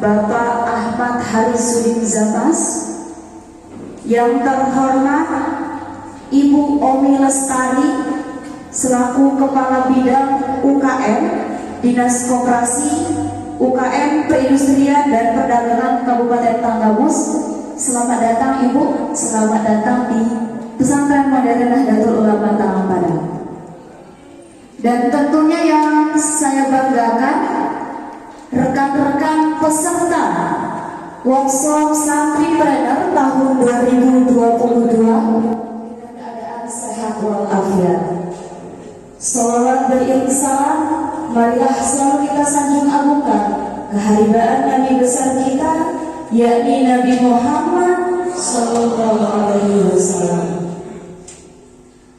Bapak Ahmad Harisuddin Zamas, yang terhormat Ibu Omi Lestari selaku Kepala Bidang UKM Dinas Koperasi UKM Perindustrian dan Perdagangan Kabupaten Tanggamus. Selamat datang Ibu, selamat datang di Pesantren Modern Nahdlatul Ulama Talampada. Dan tentunya yang saya banggakan, rekan-rekan peserta workshop Santripreneur tahun 2022 dengan keadaan sehat walafiat. Sholawat beriring salam, marilah selalu kita sanjung agungkan keharibaan Nabi besar kita, yakni Nabi Muhammad Sallallahu Alaihi Wasallam.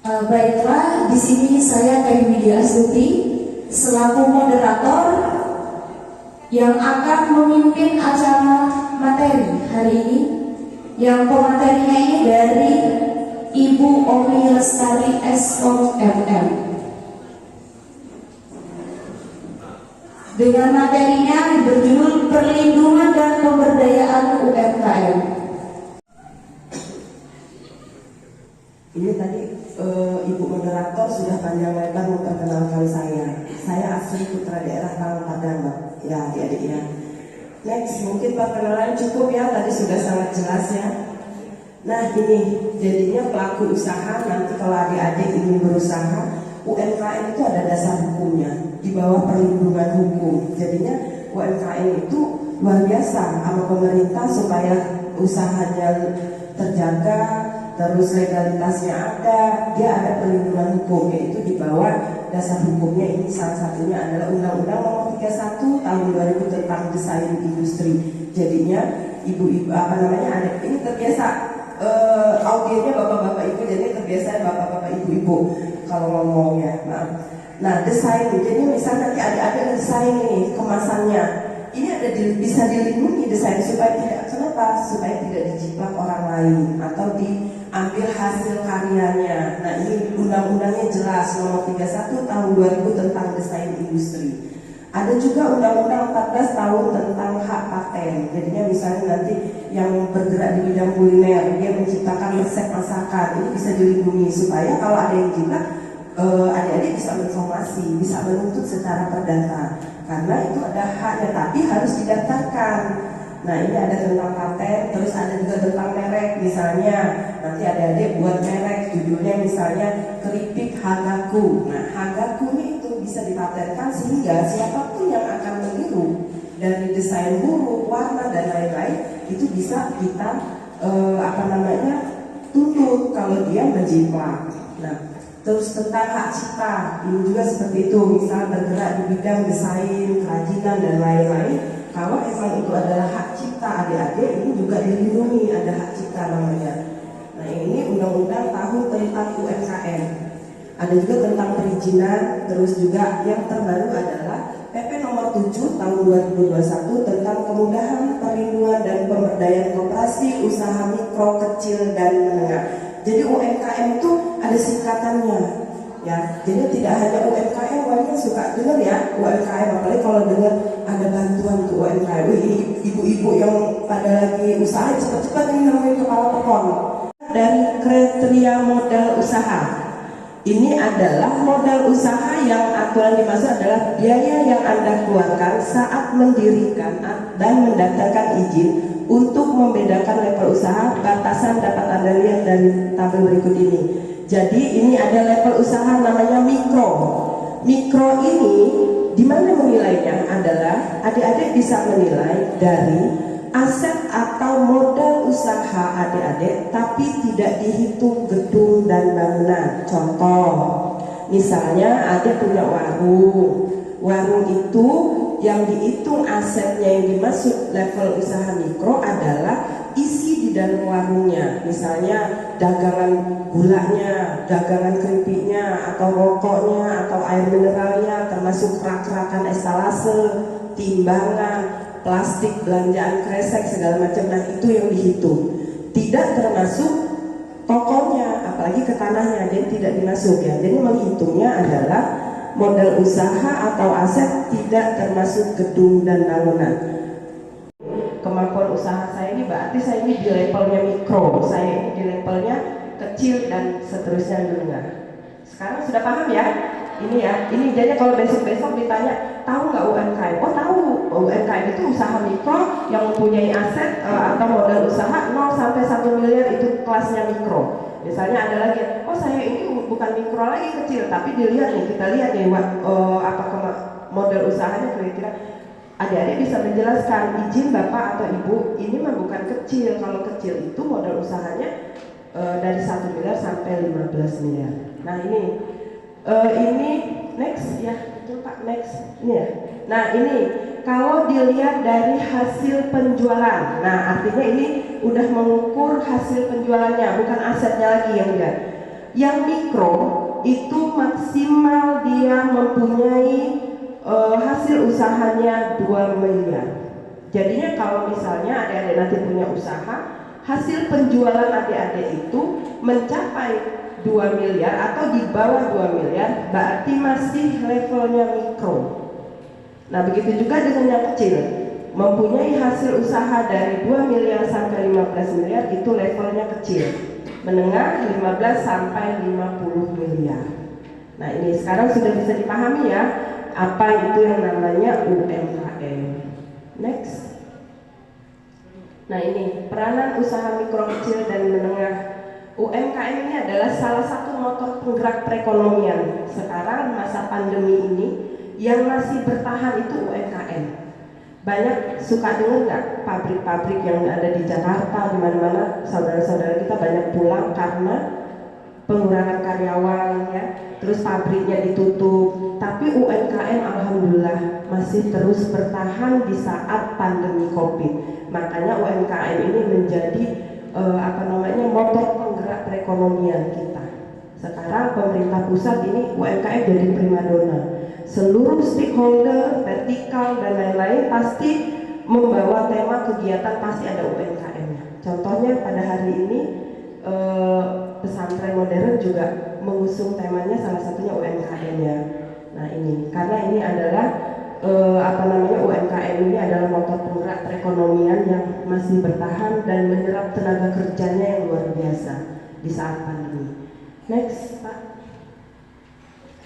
Baiklah, di sini saya Kay Widya Astuti selaku moderator yang akan memimpin acara materi hari ini, yang pematerinya ini dari Ibu Omi Lestari S.M. dengan materinya berjudul Perlindungan dan Pemberdayaan UMKM. Ini tadi Ibu moderator sudah panjang lebar memperkenalkan saya. Saya asli putra daerah Talampada, ya adik-adik ya. Next, mungkin perkenalan cukup ya, tadi sudah sangat jelas ya. Nah ini jadinya pelaku usaha, nanti kalau adik-adik ingin berusaha, UMKM itu ada dasar hukumnya di bawah perlindungan hukum. Jadinya UMKM itu luar biasa sama pemerintah supaya usahanya terjaga, terus legalitasnya ada, dia ada perlindungan hukum, yaitu di bawah dasar hukumnya. Ini salah satunya adalah Undang-Undang Nomor 31 Tahun 2000 tentang Desain Industri. Jadinya ibu-ibu adik ini terbiasa audiennya bapak-bapak ibu, jadi terbiasa bapak-bapak ibu-ibu kalau ngomongnya. Nah desain, jadi misalnya nanti adik-adik desain ini kemasannya, ini ada bisa dilindungi desain supaya tidak, kenapa? Supaya tidak dijiplak orang lain atau diambil hasil karyanya. Nah ini undang-undangnya jelas, Nomor 31 Tahun 2000 tentang Desain Industri. Ada juga Undang-Undang 14 tahun tentang hak paten. Jadinya misalnya nanti yang bergerak di bidang kuliner, dia menciptakan resep masakan, ini bisa dilindungi supaya kalau ada yang jiplak, adik-adik bisa berinformasi, bisa menuntut secara perdata, karena itu ada haknya, tapi harus didaftarkan. Nah ini ada tentang paten, terus ada juga tentang merek. Misalnya nanti adik-adik buat merek, judulnya misalnya keripik Hagaku. Nah Hagaku ini itu bisa dipatenkan sehingga siapapun yang akan meniru dari desain huruf, warna dan lain-lain itu bisa kita tuntut kalau dia menjiplak. Nah terus tentang hak cipta, ini juga seperti itu. Misal bergerak di bidang desain, kerajinan dan lain-lain, kalau emang itu adalah hak cipta adik-adik, ini juga dilindungi, ada hak cipta namanya. Nah ini undang-undang tahun tentang UMKM. Ada juga tentang perizinan, terus juga yang terbaru adalah PP Nomor 7 Tahun 2021 tentang kemudahan perlindungan dan pemberdayaan koperasi, usaha mikro, kecil dan menengah. Jadi UMKM itu ada singkatannya, ya. Jadi tidak hanya UMKM, banyak suka dengar ya UMKM, apalagi kalau dengar ada bantuan untuk UMKM. Ibu-ibu yang pada lagi usaha cepat-cepat ini nemuin kepala pekon. Dan kriteria modal usaha. Ini adalah modal usaha yang aturan dimaksud adalah biaya yang Anda keluarkan saat mendirikan dan mendaftarkan izin. Untuk membedakan level usaha, batasan dapat Anda lihat dari tabel berikut ini. Jadi ini ada level usaha namanya mikro. Mikro ini di mana menilainya adalah adik-adik bisa menilai dari aset atau modal usaha adik-adik, tapi tidak dihitung gedung dan bangunan. Contoh, misalnya adik punya warung. Warung itu yang dihitung asetnya yang dimaksud level usaha mikro adalah isi di dalam warungnya. Misalnya dagangan gulanya, dagangan keripiknya, atau rokoknya, atau air mineralnya, termasuk rak-rakan estalase, timbangan, plastik, belanjaan kresek, segala macam. Nah itu yang dihitung. Tidak termasuk tokonya, apalagi ke tanahnya, jadi tidak dimasuk ya. Jadi menghitungnya adalah modal usaha atau aset tidak termasuk gedung dan bangunan. kemampuan usaha saya ini berarti saya ini di levelnya mikro, saya ini di levelnya kecil dan seterusnya menengah. Sekarang sudah paham ya? Ini ya, ini jadi kalau besok-besok ditanya, tahu nggak UMKM? Oh tahu, UMKM itu usaha mikro yang mempunyai aset atau modal usaha 0 sampai 1 miliar, itu kelasnya mikro. Misalnya ada lagi, oh saya ini bukan mikro lagi, kecil, tapi dilihat nih, kita lihat nih modal usahanya kira-kira. Adik-adik bisa menjelaskan, izin bapak atau ibu, ini mah bukan kecil. Kalau kecil itu modal usahanya dari 1 miliar sampai 15 miliar. Nah ini next ya, betul Pak, next ini ya. Nah ini kalau dilihat dari hasil penjualan, nah artinya ini udah mengukur hasil penjualannya, bukan asetnya lagi yang dilihat. Yang mikro itu maksimal dia mempunyai hasil usahanya 2 miliar. Jadinya kalau misalnya adik-adik nanti punya usaha, hasil penjualan adik-adik itu mencapai 2 miliar atau di bawah 2 miliar, berarti masih levelnya mikro. Nah begitu juga dengan yang kecil, mempunyai hasil usaha dari 2 miliar sampai 15 miliar, itu levelnya kecil. Menengah 15 sampai 50 miliar. Nah ini sekarang sudah bisa dipahami ya, apa itu yang namanya UMKM. Next. Nah ini peranan usaha mikro, kecil dan menengah. UMKM ini adalah salah satu motor penggerak perekonomian. Sekarang masa pandemi ini yang masih bertahan itu UMKM. Banyak suka dengar nggak pabrik-pabrik yang ada di Jakarta, di mana-mana saudara-saudara kita banyak pulang karena pengurangan karyawan ya, terus pabriknya ditutup. Tapi UMKM alhamdulillah masih terus bertahan di saat pandemi Covid. Makanya UMKM ini menjadi motor penggerak perekonomian kita. Sekarang pemerintah pusat ini UMKM jadi primadona. Seluruh stakeholder, vertikal dan lain-lain pasti membawa tema kegiatan, pasti ada UMKM-nya. Contohnya pada hari ini pesantren modern juga mengusung temanya, salah satunya UMKM-nya. Nah ini karena ini adalah UMKM ini adalah motor penggerak perekonomian yang masih bertahan dan menyerap tenaga kerjanya yang luar biasa di saat pandemi. Next Pak.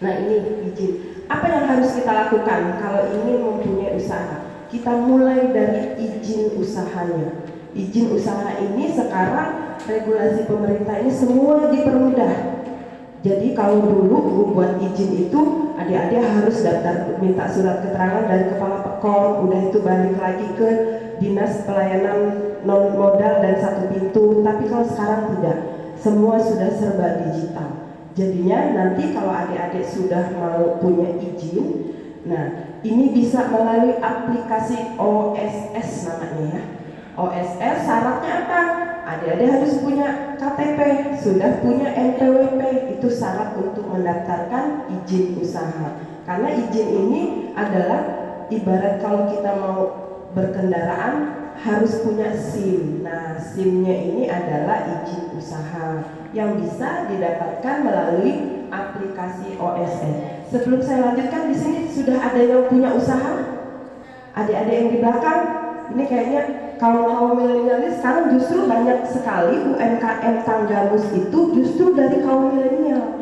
Nah ini izin. Apa yang harus kita lakukan kalau ingin mempunyai usaha? Kita mulai dari izin usahanya. Izin usaha ini sekarang regulasi pemerintah ini semua dipermudah. Jadi kalau dulu membuat izin itu adik-adik harus daftar, minta surat keterangan dari kepala pekon, udah itu balik lagi ke dinas pelayanan non modal dan satu pintu. Tapi kalau sekarang tidak, semua sudah serba digital. Jadinya nanti kalau adik-adik sudah mau punya izin, nah ini bisa melalui aplikasi OSS namanya ya. OSS syaratnya apa? Adik-adik harus punya KTP, sudah punya NPWP, itu syarat untuk mendaftarkan izin usaha. Karena izin ini adalah ibarat kalau kita mau berkendaraan harus punya SIM. Nah, SIM-nya ini adalah izin usaha yang bisa didapatkan melalui aplikasi OSS. Sebelum saya lanjutkan, di sini sudah ada yang punya usaha? Adik-adik yang di belakang, ini kayaknya kaum milenialis sekarang justru banyak sekali UMKM Tanggamus itu justru dari kaum milenial.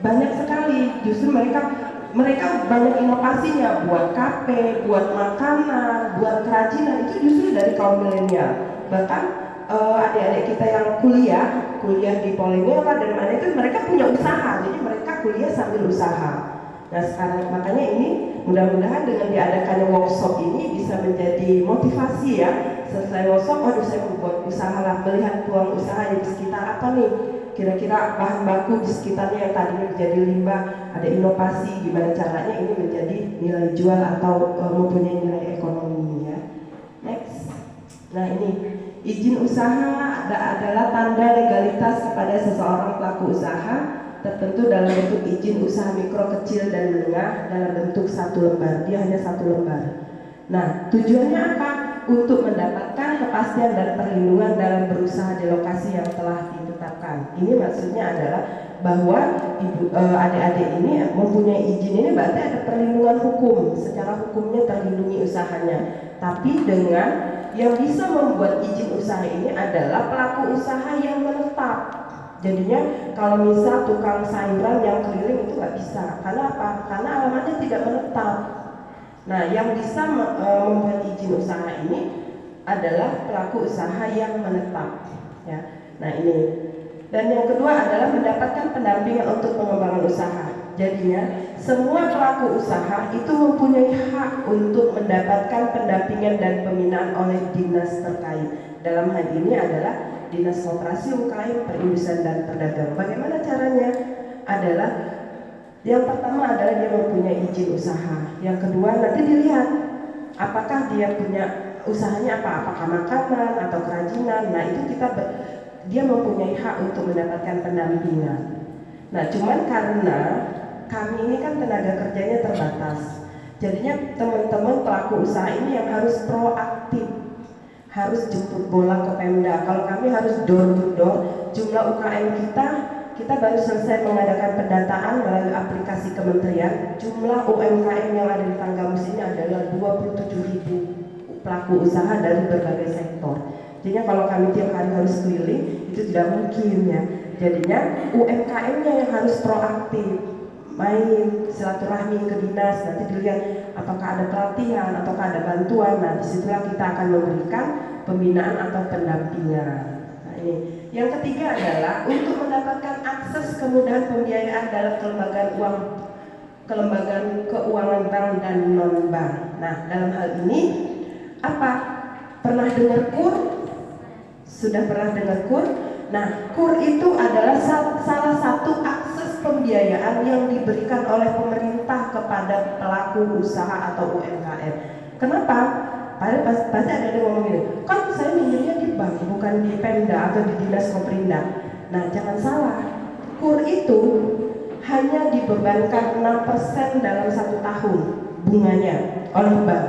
Banyak sekali, justru mereka banyak inovasinya, buat kafe, buat makanan, buat kerajinan, itu justru dari kaum milenial. Bahkan adik-adik kita yang kuliah di Polinera dan mana itu mereka punya usaha, jadi mereka kuliah sambil usaha. Nah sekarang makanya ini mudah-mudahan dengan diadakannya workshop ini bisa menjadi motivasi ya. Selesai workshop, waduh saya mau buat usaha lah, melihat peluang usaha di sekitar apa nih, kira-kira bahan baku di sekitarnya yang tadinya menjadi limbah, ada inovasi, gimana caranya ini menjadi nilai jual atau mempunyai nilai ekonomi ya. Next. Nah ini izin usaha adalah tanda legalitas kepada seseorang pelaku usaha tertentu dalam bentuk izin usaha mikro, kecil dan menengah dalam bentuk satu lembar. Dia hanya satu lembar. Nah tujuannya apa? Untuk mendapatkan kepastian dan perlindungan dalam berusaha di lokasi yang telah ditetapkan. Ini maksudnya adalah bahwa adik-adik ini mempunyai izin ini berarti ada perlindungan hukum, secara hukumnya terlindungi usahanya. Tapi dengan yang bisa membuat izin usaha ini adalah pelaku usaha yang menetap. Jadinya kalau misal tukang sayuran yang keliling itu nggak bisa. Karena apa? Karena alamatnya tidak menetap. Nah, yang bisa membuat izin usaha ini adalah pelaku usaha yang menetap. Ya. Nah ini. Dan yang kedua adalah mendapatkan pendampingan untuk pengembangan usaha. Jadinya semua pelaku usaha itu mempunyai hak untuk mendapatkan pendampingan dan pembinaan oleh dinas terkait. Dalam hal ini adalah Dinas Koperasi, UKM, Perindustrian dan Perdagangan. Bagaimana caranya? Adalah yang pertama adalah dia mempunyai izin usaha. Yang kedua nanti dilihat apakah dia punya usahanya apa, apakah makanan atau kerajinan. Nah itu dia mempunyai hak untuk mendapatkan pendampingan. Nah cuman karena kami ini kan tenaga kerjanya terbatas, jadinya teman-teman pelaku usaha ini yang harus proaktif, harus jemput bola ke Pemda. Kalau kami harus door to door, jumlah UKM kita baru selesai mengadakan pendataan melalui aplikasi kementerian. Jumlah UMKM yang ada di Tanggamus ini adalah 27.000 pelaku usaha dari berbagai sektor. Jadinya kalau kami tiap hari harus keliling itu tidak mungkin ya. Jadinya UMKM-nya yang harus proaktif, main silaturahmi ke dinas, nanti dilihat apakah ada pelatihan ataukah ada bantuan. Nah disitulah kita akan memberikan pembinaan atau pendampingan. Nah ini yang ketiga adalah untuk mendapatkan akses kemudahan pembiayaan dalam kelembagaan keuangan bank dan non bank. Nah dalam hal ini apa? Pernah dengar KUR? Sudah pernah dengar KUR? Nah, KUR itu adalah salah satu akses pembiayaan yang diberikan oleh pemerintah kepada pelaku usaha atau UMKM. Kenapa? Pasti ada yang ngomong gini, kan saya minjemnya di bank, bukan di Pemda atau di Dinas Koperinda. Nah, jangan salah. KUR itu hanya dibebankan 6% dalam 1 tahun bunganya oleh bank.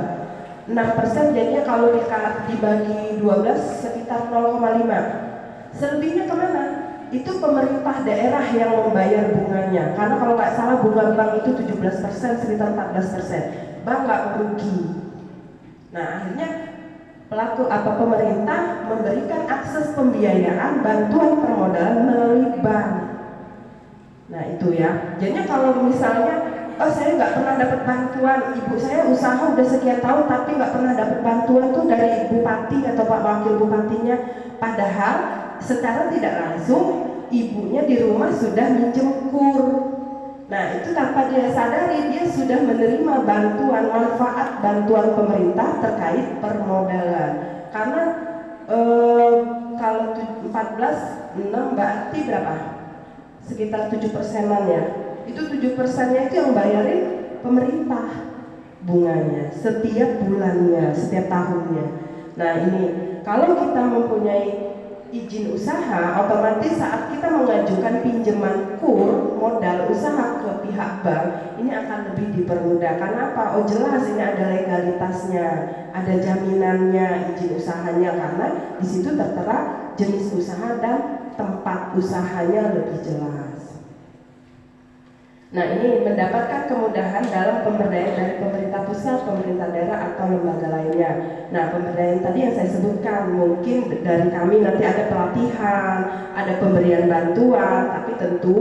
6% jadinya kalau dibagi 12 sekitar 0,5. Selebihnya kemana? Itu pemerintah daerah yang membayar bunganya. Karena kalau nggak salah bunga bank itu 17%, sekitar 14%. Bank nggak merugi. Nah akhirnya pemerintah memberikan akses pembiayaan bantuan permodalan melalui bank. Nah itu ya. Jadinya kalau misalnya saya nggak pernah dapat bantuan, ibu saya usaha udah sekian tahun tapi nggak pernah dapat bantuan tuh dari bupati atau pak wakil bupatinya. Padahal secara tidak langsung ibunya di rumah sudah minjem KUR. Nah itu tanpa dia sadari dia sudah menerima bantuan, manfaat bantuan pemerintah terkait permodalan. Karena kalau 14,6 berarti berapa? Sekitar 7%-an ya. Itu 7%-nya itu yang bayarin pemerintah bunganya setiap bulannya, setiap tahunnya. Nah ini kalau kita mempunyai izin usaha, otomatis saat kita mengajukan pinjaman KUR modal usaha ke pihak bank ini akan lebih dipermudah. Karena apa? Oh jelas ini ada legalitasnya, ada jaminannya izin usahanya, karena di situ tertera jenis usaha dan tempat usahanya lebih jelas. Nah ini mendapatkan kemudahan dalam pemberdayaan dari pemerintah pusat, pemerintah daerah atau lembaga lainnya. Nah pemberdayaan tadi yang saya sebutkan, mungkin dari kami nanti ada pelatihan, ada pemberian bantuan, tapi tentu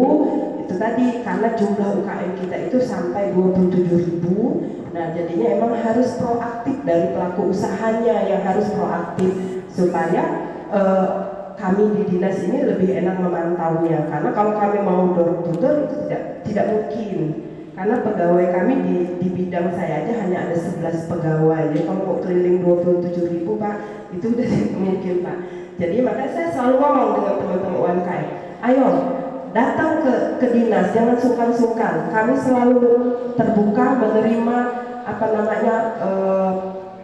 itu tadi karena jumlah UKM kita itu sampai 27.000. Nah jadinya emang harus proaktif dari pelaku usahanya yang harus proaktif supaya kami di dinas ini lebih enak memantaunya. Karena kalau kami mau door to door itu tidak mungkin. Karena pegawai kami di bidang saya aja hanya ada 11 pegawai. Jadi kalau mau keliling 27.000 Pak, itu udah tidak mungkin Pak. Jadi makanya saya selalu ngomong dengan teman-teman UMKM, ayo datang ke dinas, jangan sungkan-sungkan. Kami selalu terbuka menerima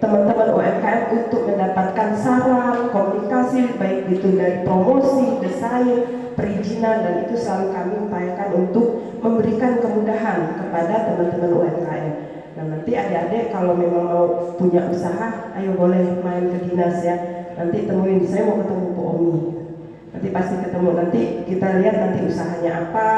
teman-teman UMKM untuk mendapatkan saran, komunikasi, baik itu dari promosi, desain, perizinan, dan itu selalu kami upayakan untuk memberikan kemudahan kepada teman-teman UMKM. Nah nanti adik-adik kalau memang mau punya usaha, ayo boleh main ke dinas ya. Nanti temuin, saya mau ketemu Bu Omi. Nanti pasti ketemu, nanti kita lihat nanti usahanya apa.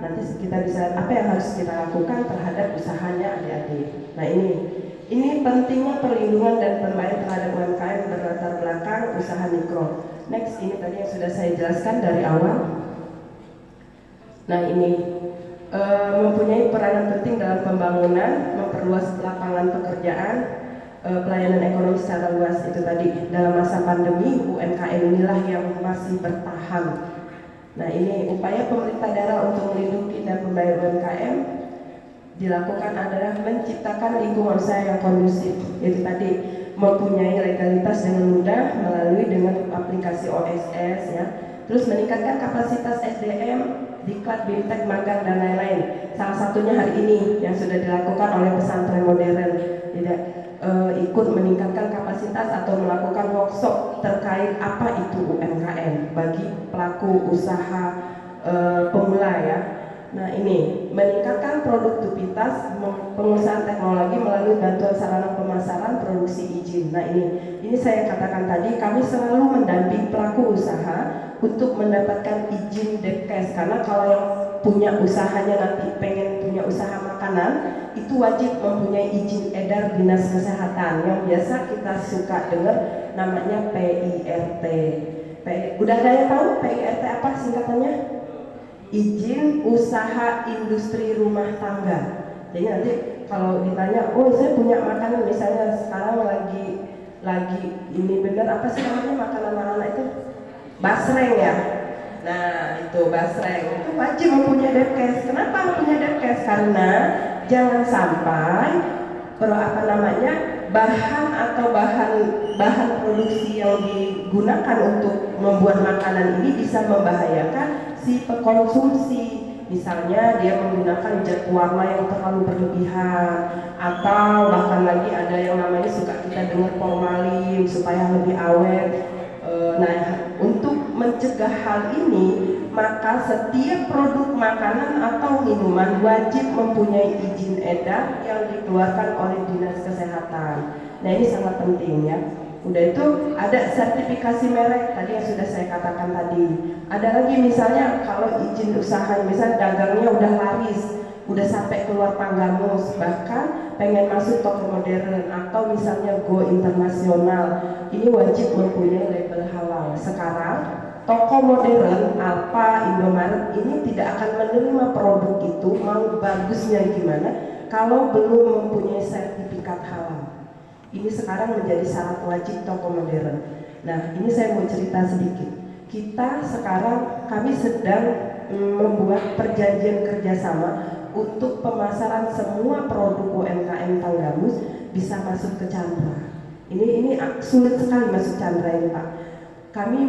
nanti kita bisa apa yang harus kita lakukan terhadap usahanya adik-adik. Nah ini pentingnya perlindungan dan pembayaran terhadap UMKM berlatar belakang usaha mikro. Next, ini tadi yang sudah saya jelaskan dari awal. Nah ini mempunyai peranan penting dalam pembangunan, memperluas lapangan pekerjaan, pelayanan ekonomi secara luas. Itu tadi dalam masa pandemi UMKM inilah yang masih bertahan. Nah ini upaya pemerintah daerah untuk melindungi dan membayar UMKM dilakukan adalah menciptakan lingkungan usaha yang kondusif. Itu tadi mempunyai legalitas dengan mudah melalui dengan aplikasi OSS ya. Terus meningkatkan kapasitas SDM, diklat, bimtek, magang dan lain-lain. Salah satunya hari ini yang sudah dilakukan oleh pesantren modern, tidak ikut meningkatkan kapasitas atau melakukan workshop terkait apa itu UMKM bagi pelaku usaha pemula ya. Nah ini meningkatkan produktivitas pengusahaan teknologi melalui bantuan sarana pemasaran produksi izin. Nah ini saya katakan tadi, kami selalu mendampingi pelaku usaha untuk mendapatkan izin Depkes, karena kalau yang punya usahanya nanti pengen punya usaha makanan itu wajib mempunyai izin edar dinas kesehatan yang biasa kita suka dengar namanya PIRT. Udah ada yang tahu PIRT apa singkatannya? Izin usaha industri rumah tangga. Jadi nanti kalau ditanya, oh saya punya makanan, misalnya sekarang lagi ini bener apa sih namanya makanan anak-anak itu? Basreng ya. Nah itu basreng itu wajib mempunyai Depkes. Kenapa mempunyai Depkes? Karena jangan sampai bahan atau bahan produksi yang digunakan untuk membuat makanan ini bisa membahayakan si pengkonsumsi. Misalnya dia menggunakan zat warna yang terlalu berlebihan, atau bahkan lagi ada yang namanya suka kita dengar formalin supaya lebih awet. Nah, untuk mencegah hal ini, maka setiap produk makanan atau minuman wajib mempunyai izin edar yang dikeluarkan oleh Dinas Kesehatan. Nah, ini sangat penting ya. Udah itu ada sertifikasi merek tadi yang sudah saya katakan tadi. Ada lagi misalnya kalau izin usaha, misalnya dagangnya udah laris, udah sampai keluar Panggamus, bahkan pengen masuk toko modern atau misalnya go internasional, ini wajib mempunyai label halal. Sekarang toko modern Alfa, Indomaret ini tidak akan menerima produk itu mau bagusnya gimana kalau belum mempunyai sertifikat halal. Ini sekarang menjadi syarat wajib toko modern. Nah, ini saya mau cerita sedikit. Kami sedang membuat perjanjian kerjasama untuk pemasaran semua produk UMKM Tanggamus bisa masuk ke Chandra. Ini sulit sekali masuk Chandra ini Pak. Kami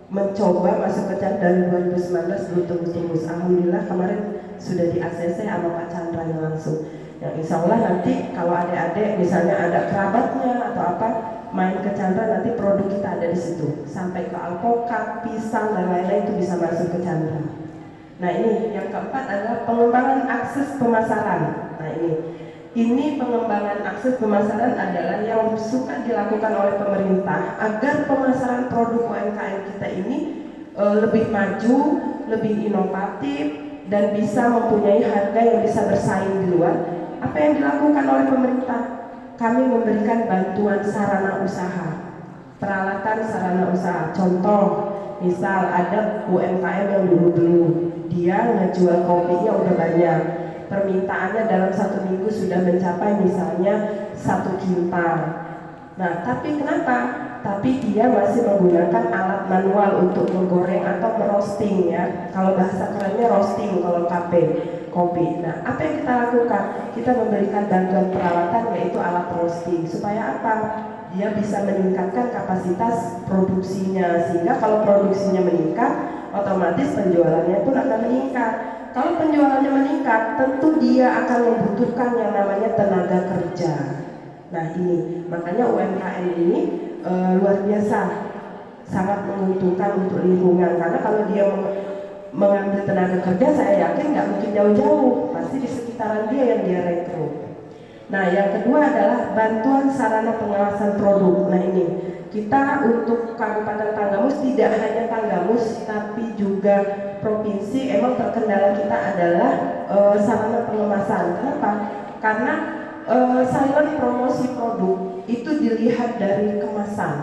mencoba masuk ke Chandra dari 2019 belum tembus. Alhamdulillah kemarin sudah di ACC sama Pak Chandra langsung. Yang insya Allah nanti kalau adik-adik misalnya ada kerabatnya atau apa main ke Chandra, nanti produk kita ada di situ sampai ke alpukat, pisang dan lain-lain itu bisa masuk ke Chandra. Nah ini yang keempat adalah pengembangan akses pemasaran. Nah ini pengembangan akses pemasaran adalah yang suka dilakukan oleh pemerintah agar pemasaran produk UMKM kita ini lebih maju, lebih inovatif dan bisa mempunyai harga yang bisa bersaing di luar. Apa yang dilakukan oleh pemerintah? Kami memberikan bantuan sarana usaha, peralatan sarana usaha. Contoh, misal ada UMKM yang dulu dia ngejual kopinya udah banyak, permintaannya dalam 1 minggu sudah mencapai misalnya 1 kintal. Nah, tapi kenapa? Tapi dia masih menggunakan alat manual untuk menggoreng atau merosting ya. Kalau bahasa kerennya roasting kalau kopi. Nah, apa yang kita lakukan? Kita memberikan bantuan peralatan yaitu alat roasting. Supaya apa? Dia bisa meningkatkan kapasitas produksinya, sehingga kalau produksinya meningkat, otomatis penjualannya pun akan meningkat. Kalau penjualannya meningkat, tentu dia akan membutuhkan yang namanya tenaga kerja. Nah ini, makanya UMKM ini luar biasa, sangat menguntungkan untuk lingkungan. Karena kalau dia mengambil tenaga kerja, saya yakin nggak mungkin jauh-jauh, pasti di sekitaran dia yang dia rekrut. Nah yang kedua adalah bantuan sarana pengawasan produk. Nah ini kita untuk Kabupaten Tanggamus, tidak hanya Tanggamus tapi juga provinsi, emang terkendala kita adalah sarana pengemasan. Kenapa? Karena silent promosi produk itu dilihat dari kemasan.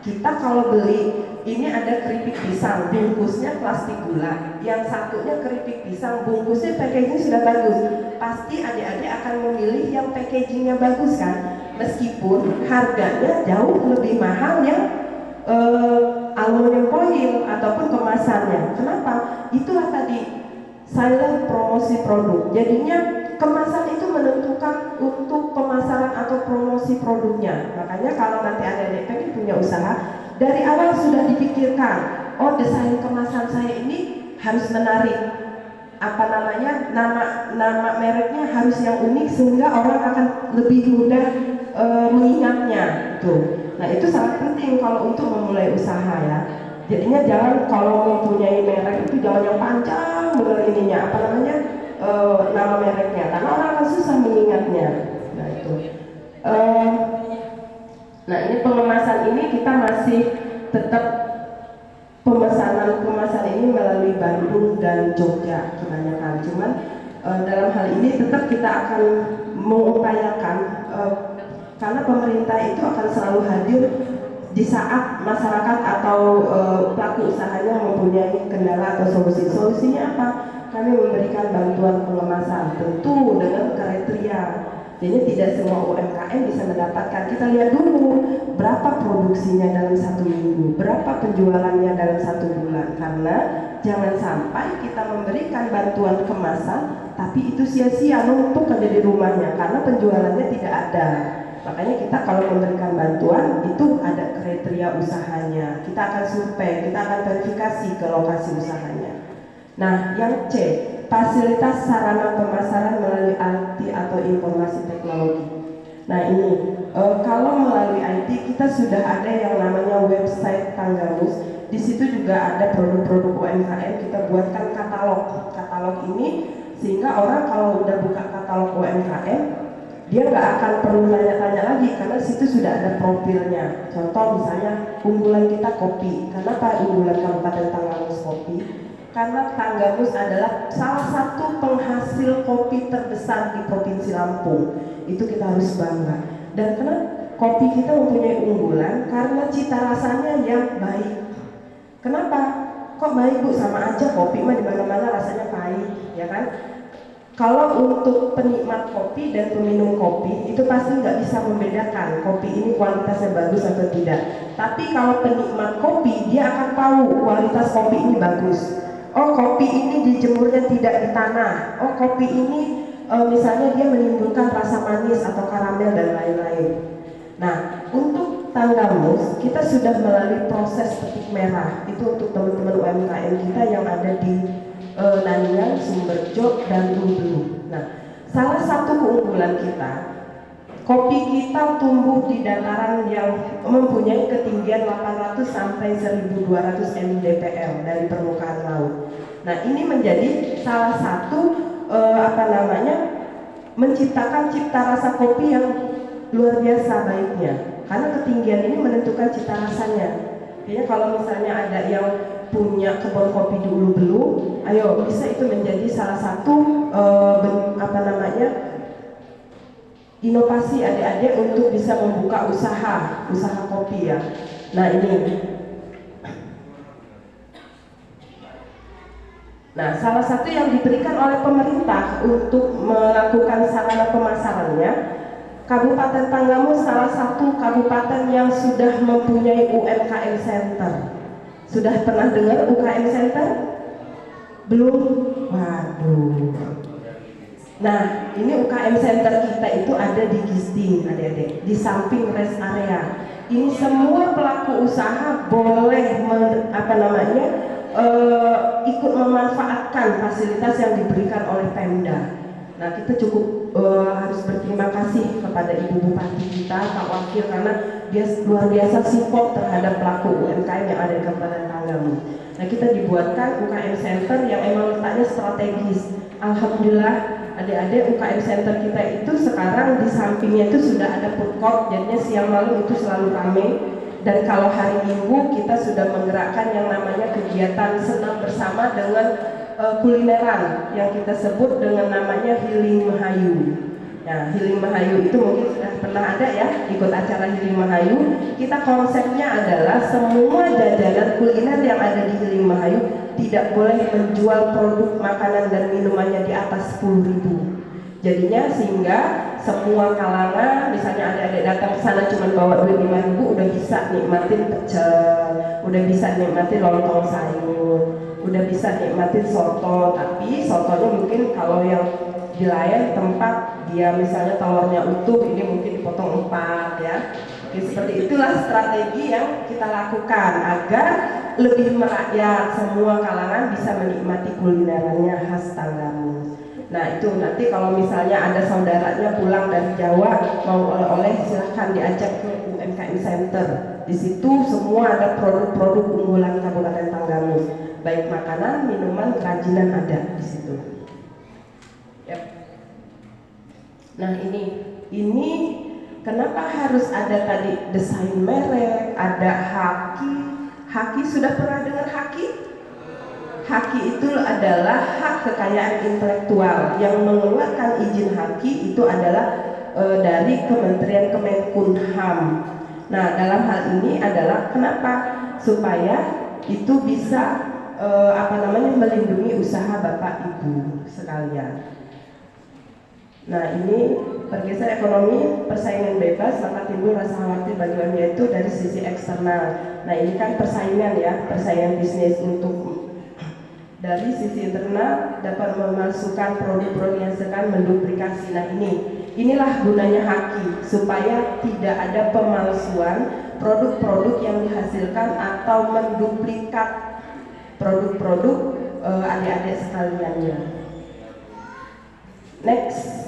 Kita kalau beli, ini ada keripik pisang, bungkusnya plastik gula, yang satunya keripik pisang, bungkusnya packaging sudah bagus. Pasti adik-adik akan memilih yang packagingnya bagus kan, meskipun harganya jauh lebih mahal yang aluminium foil ataupun kemasannya. Kenapa? Itulah tadi silent promosi produk. Jadinya kemasan itu menentukan untuk pemasaran atau promosi produknya. Makanya kalau nanti adik-adik pengen punya usaha, dari awal sudah dipikirkan, oh desain kemasan saya ini harus menarik, apa namanya, nama mereknya harus yang unik sehingga orang akan lebih mudah mengingatnya itu. Nah itu sangat penting kalau untuk memulai usaha ya. Jadinya jangan kalau mempunyai merek itu jangan yang panjang bener ininya, apa namanya, nama mereknya, karena orang akan susah mengingatnya. Nah itu. Nah ini pengemasan ini kita masih tetap kemasan ini melalui Bandung dan Jogja kebanyakan. Cuman dalam hal ini tetap kita akan mengupayakan karena pemerintah itu akan selalu hadir di saat masyarakat atau pelaku usahanya mempunyai kendala atau solusi. Solusinya apa? Kami memberikan bantuan pengemasan, tentu dengan kriteria. Jadi tidak semua UMKM bisa mendapatkan. Kita lihat dulu berapa produksinya dalam 1 minggu, berapa penjualannya dalam 1 bulan. Karena jangan sampai kita memberikan bantuan kemasan, tapi itu sia-sia numpuk aja di rumahnya karena penjualannya tidak ada. Makanya kita kalau memberikan bantuan itu ada kriteria usahanya. Kita akan survei, kita akan verifikasi ke lokasi usahanya. Nah, yang C, fasilitas sarana pemasaran melalui IT atau informasi teknologi. Nah ini, kalau melalui IT kita sudah ada yang namanya website Tanggamus. Di situ juga ada produk-produk UMKM, kita buatkan katalog. Katalog ini sehingga orang kalau udah buka katalog UMKM, dia nggak akan perlu tanya-tanya lagi karena situ sudah ada profilnya. Contoh misalnya unggulan kita kopi. Kenapa unggulan Kabupaten Tanggamus kopi? Karena Tanggamus adalah salah satu penghasil kopi terbesar di Provinsi Lampung. Itu kita harus bangga. Dan karena kopi kita mempunyai unggulan karena cita rasanya yang baik. Kenapa? Kok baik Bu? Sama aja kopi mah di mana-mana rasanya pahit, ya kan? Kalau untuk penikmat kopi dan peminum kopi itu pasti nggak bisa membedakan kopi ini kualitasnya bagus atau tidak. Tapi kalau penikmat kopi dia akan tahu kualitas kopi ini bagus. Oh kopi ini dijemurnya tidak di tanah. Oh kopi ini misalnya dia menimbulkan rasa manis atau karamel dan lain-lain. Nah untuk Tanggamus kita sudah melalui proses petik merah. Itu untuk teman-teman UMKM kita yang ada di Nanian, Sumberjo, dan Lumbelu. Nah salah satu keunggulan kita, kopi kita tumbuh di dataran yang mempunyai ketinggian 800 sampai 1200 mdpl dari permukaan laut. Nah ini menjadi salah satu menciptakan cipta rasa kopi yang luar biasa baiknya. Karena ketinggian ini menentukan cita rasanya. Jadi kalau misalnya ada yang punya kebun kopi di Lumbelu, ayo bisa itu menjadi salah satu inovasi adik-adik untuk bisa membuka usaha kopi ya. Nah ini. Nah salah satu yang diberikan oleh pemerintah untuk melakukan sarana pemasarannya, Kabupaten Tanggamus salah satu kabupaten yang sudah mempunyai UMKM Center. Sudah pernah dengar UKM Center? Belum? Waduh. Nah, ini UKM Center kita itu ada di Gisting, adik-adik, di samping rest area. Ini semua pelaku usaha boleh ikut memanfaatkan fasilitas yang diberikan oleh Pemda. Nah, kita cukup harus berterima kasih kepada Ibu Bupati kita, Pak Wakil, karena dia luar biasa support terhadap pelaku UMKM yang ada di Kabupaten Tanggamus. Nah, kita dibuatkan UKM Center yang emang letaknya strategis. Alhamdulillah, adik-adik UKM Center kita itu sekarang di sampingnya itu sudah ada food court, jadinya siang malam itu selalu ramai. Dan kalau hari Minggu kita sudah menggerakkan yang namanya kegiatan senam bersama dengan kulineran yang kita sebut dengan namanya Healing Mahayu. Nah, Healing Mahayu itu mungkin sudah pernah ada ya, ikut acara Healing Mahayu. Kita konsepnya adalah semua jajanan kuliner yang ada di Healing Mahayu tidak boleh menjual produk makanan dan minumannya di atas 10.000. Jadinya sehingga semua kalangan, misalnya adik-adik datang ke sana cuma bawa duit 5.000 udah bisa nikmatin pecel, udah bisa nikmatin lontong sayur, udah bisa nikmatin soto. Tapi sotonya mungkin kalau yang di lain tempat dia misalnya telurnya utuh, ini mungkin dipotong 4 ya. Oke, seperti itulah strategi yang kita lakukan agar lebih merakyat, semua kalangan bisa menikmati kulinerannya khas Tanggamus. Nah itu nanti kalau misalnya ada saudaranya pulang dari Jawa mau oleh-oleh, silahkan diajak ke UMKM Center. Di situ semua ada produk-produk unggulan Kabupaten Tanggamus, baik makanan, minuman, kerajinan ada di situ. Yep. Nah ini kenapa harus ada tadi desain merek, ada haki. Haki sudah pernah dengar haki? Haki itu adalah hak kekayaan intelektual. Yang mengeluarkan izin haki itu adalah dari Kementerian Kemenkumham. Nah, dalam hal ini adalah kenapa? Supaya itu bisa melindungi usaha Bapak Ibu sekalian. Nah, ini pergeseran ekonomi persaingan bebas, maka timbul rasa khawatir bagi UMKM itu dari sisi eksternal. Nah, ini kan persaingan ya, persaingan bisnis. Untuk dari sisi internal dapat memasukkan produk-produk yang sedang menduplikasi. Nah inilah gunanya haki, supaya tidak ada pemalsuan produk-produk yang dihasilkan atau menduplikat produk-produk adik-adik sekaliannya. Next.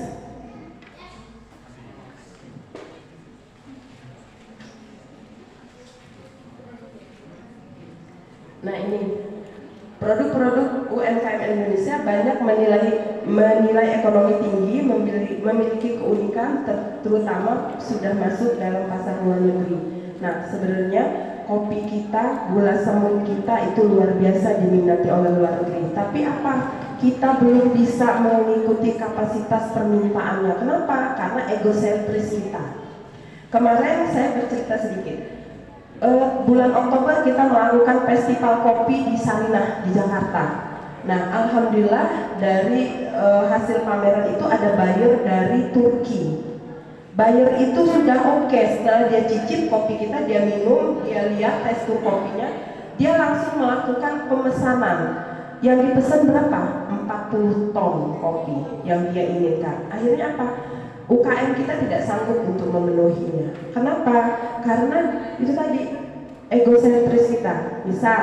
Nah ini produk-produk UMKM Indonesia banyak menilai ekonomi tinggi, memiliki keunikan, terutama sudah masuk dalam pasar luar negeri. Nah, sebenarnya kopi kita, gula semut kita itu luar biasa diminati oleh luar negeri. Tapi apa? Kita belum bisa mengikuti kapasitas permintaannya. Kenapa? Karena egosentris kita. Kemarin saya bercerita sedikit. Bulan Oktober kita melakukan festival kopi di Sarinah di Jakarta. Nah, alhamdulillah dari hasil pameran itu ada buyer dari Turki. Buyer itu sudah oke, setelah dia cicip kopi kita, dia minum, dia lihat tekstur kopinya, dia langsung melakukan pemesanan. Yang dipesan berapa? 40 ton kopi yang dia inginkan. Akhirnya apa? UKM kita tidak sanggup untuk memenuhinya. Kenapa? Karena itu tadi egosentris kita. Misal,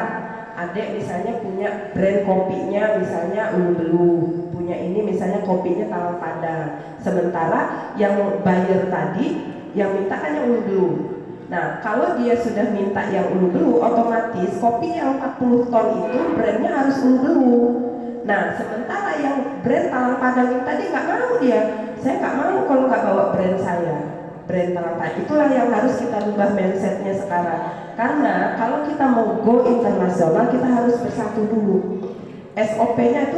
adik misalnya punya brand kopinya misalnya Ulu Belu, punya ini misalnya kopinya Talang Padang. Sementara yang buyer tadi yang minta kan yang Ulu Belu. Nah, kalau dia sudah minta yang Ulu Belu, otomatis kopi yang 40 ton itu brandnya harus Ulu Belu. Nah, sementara yang brand Talang Padang ini tadi nggak mau dia. Saya nggak mau kalau nggak bawa brand saya, brand Talang Padang. Itulah yang harus kita rubah mindsetnya sekarang. Karena kalau kita mau go internasional, kita harus bersatu dulu. SOP-nya itu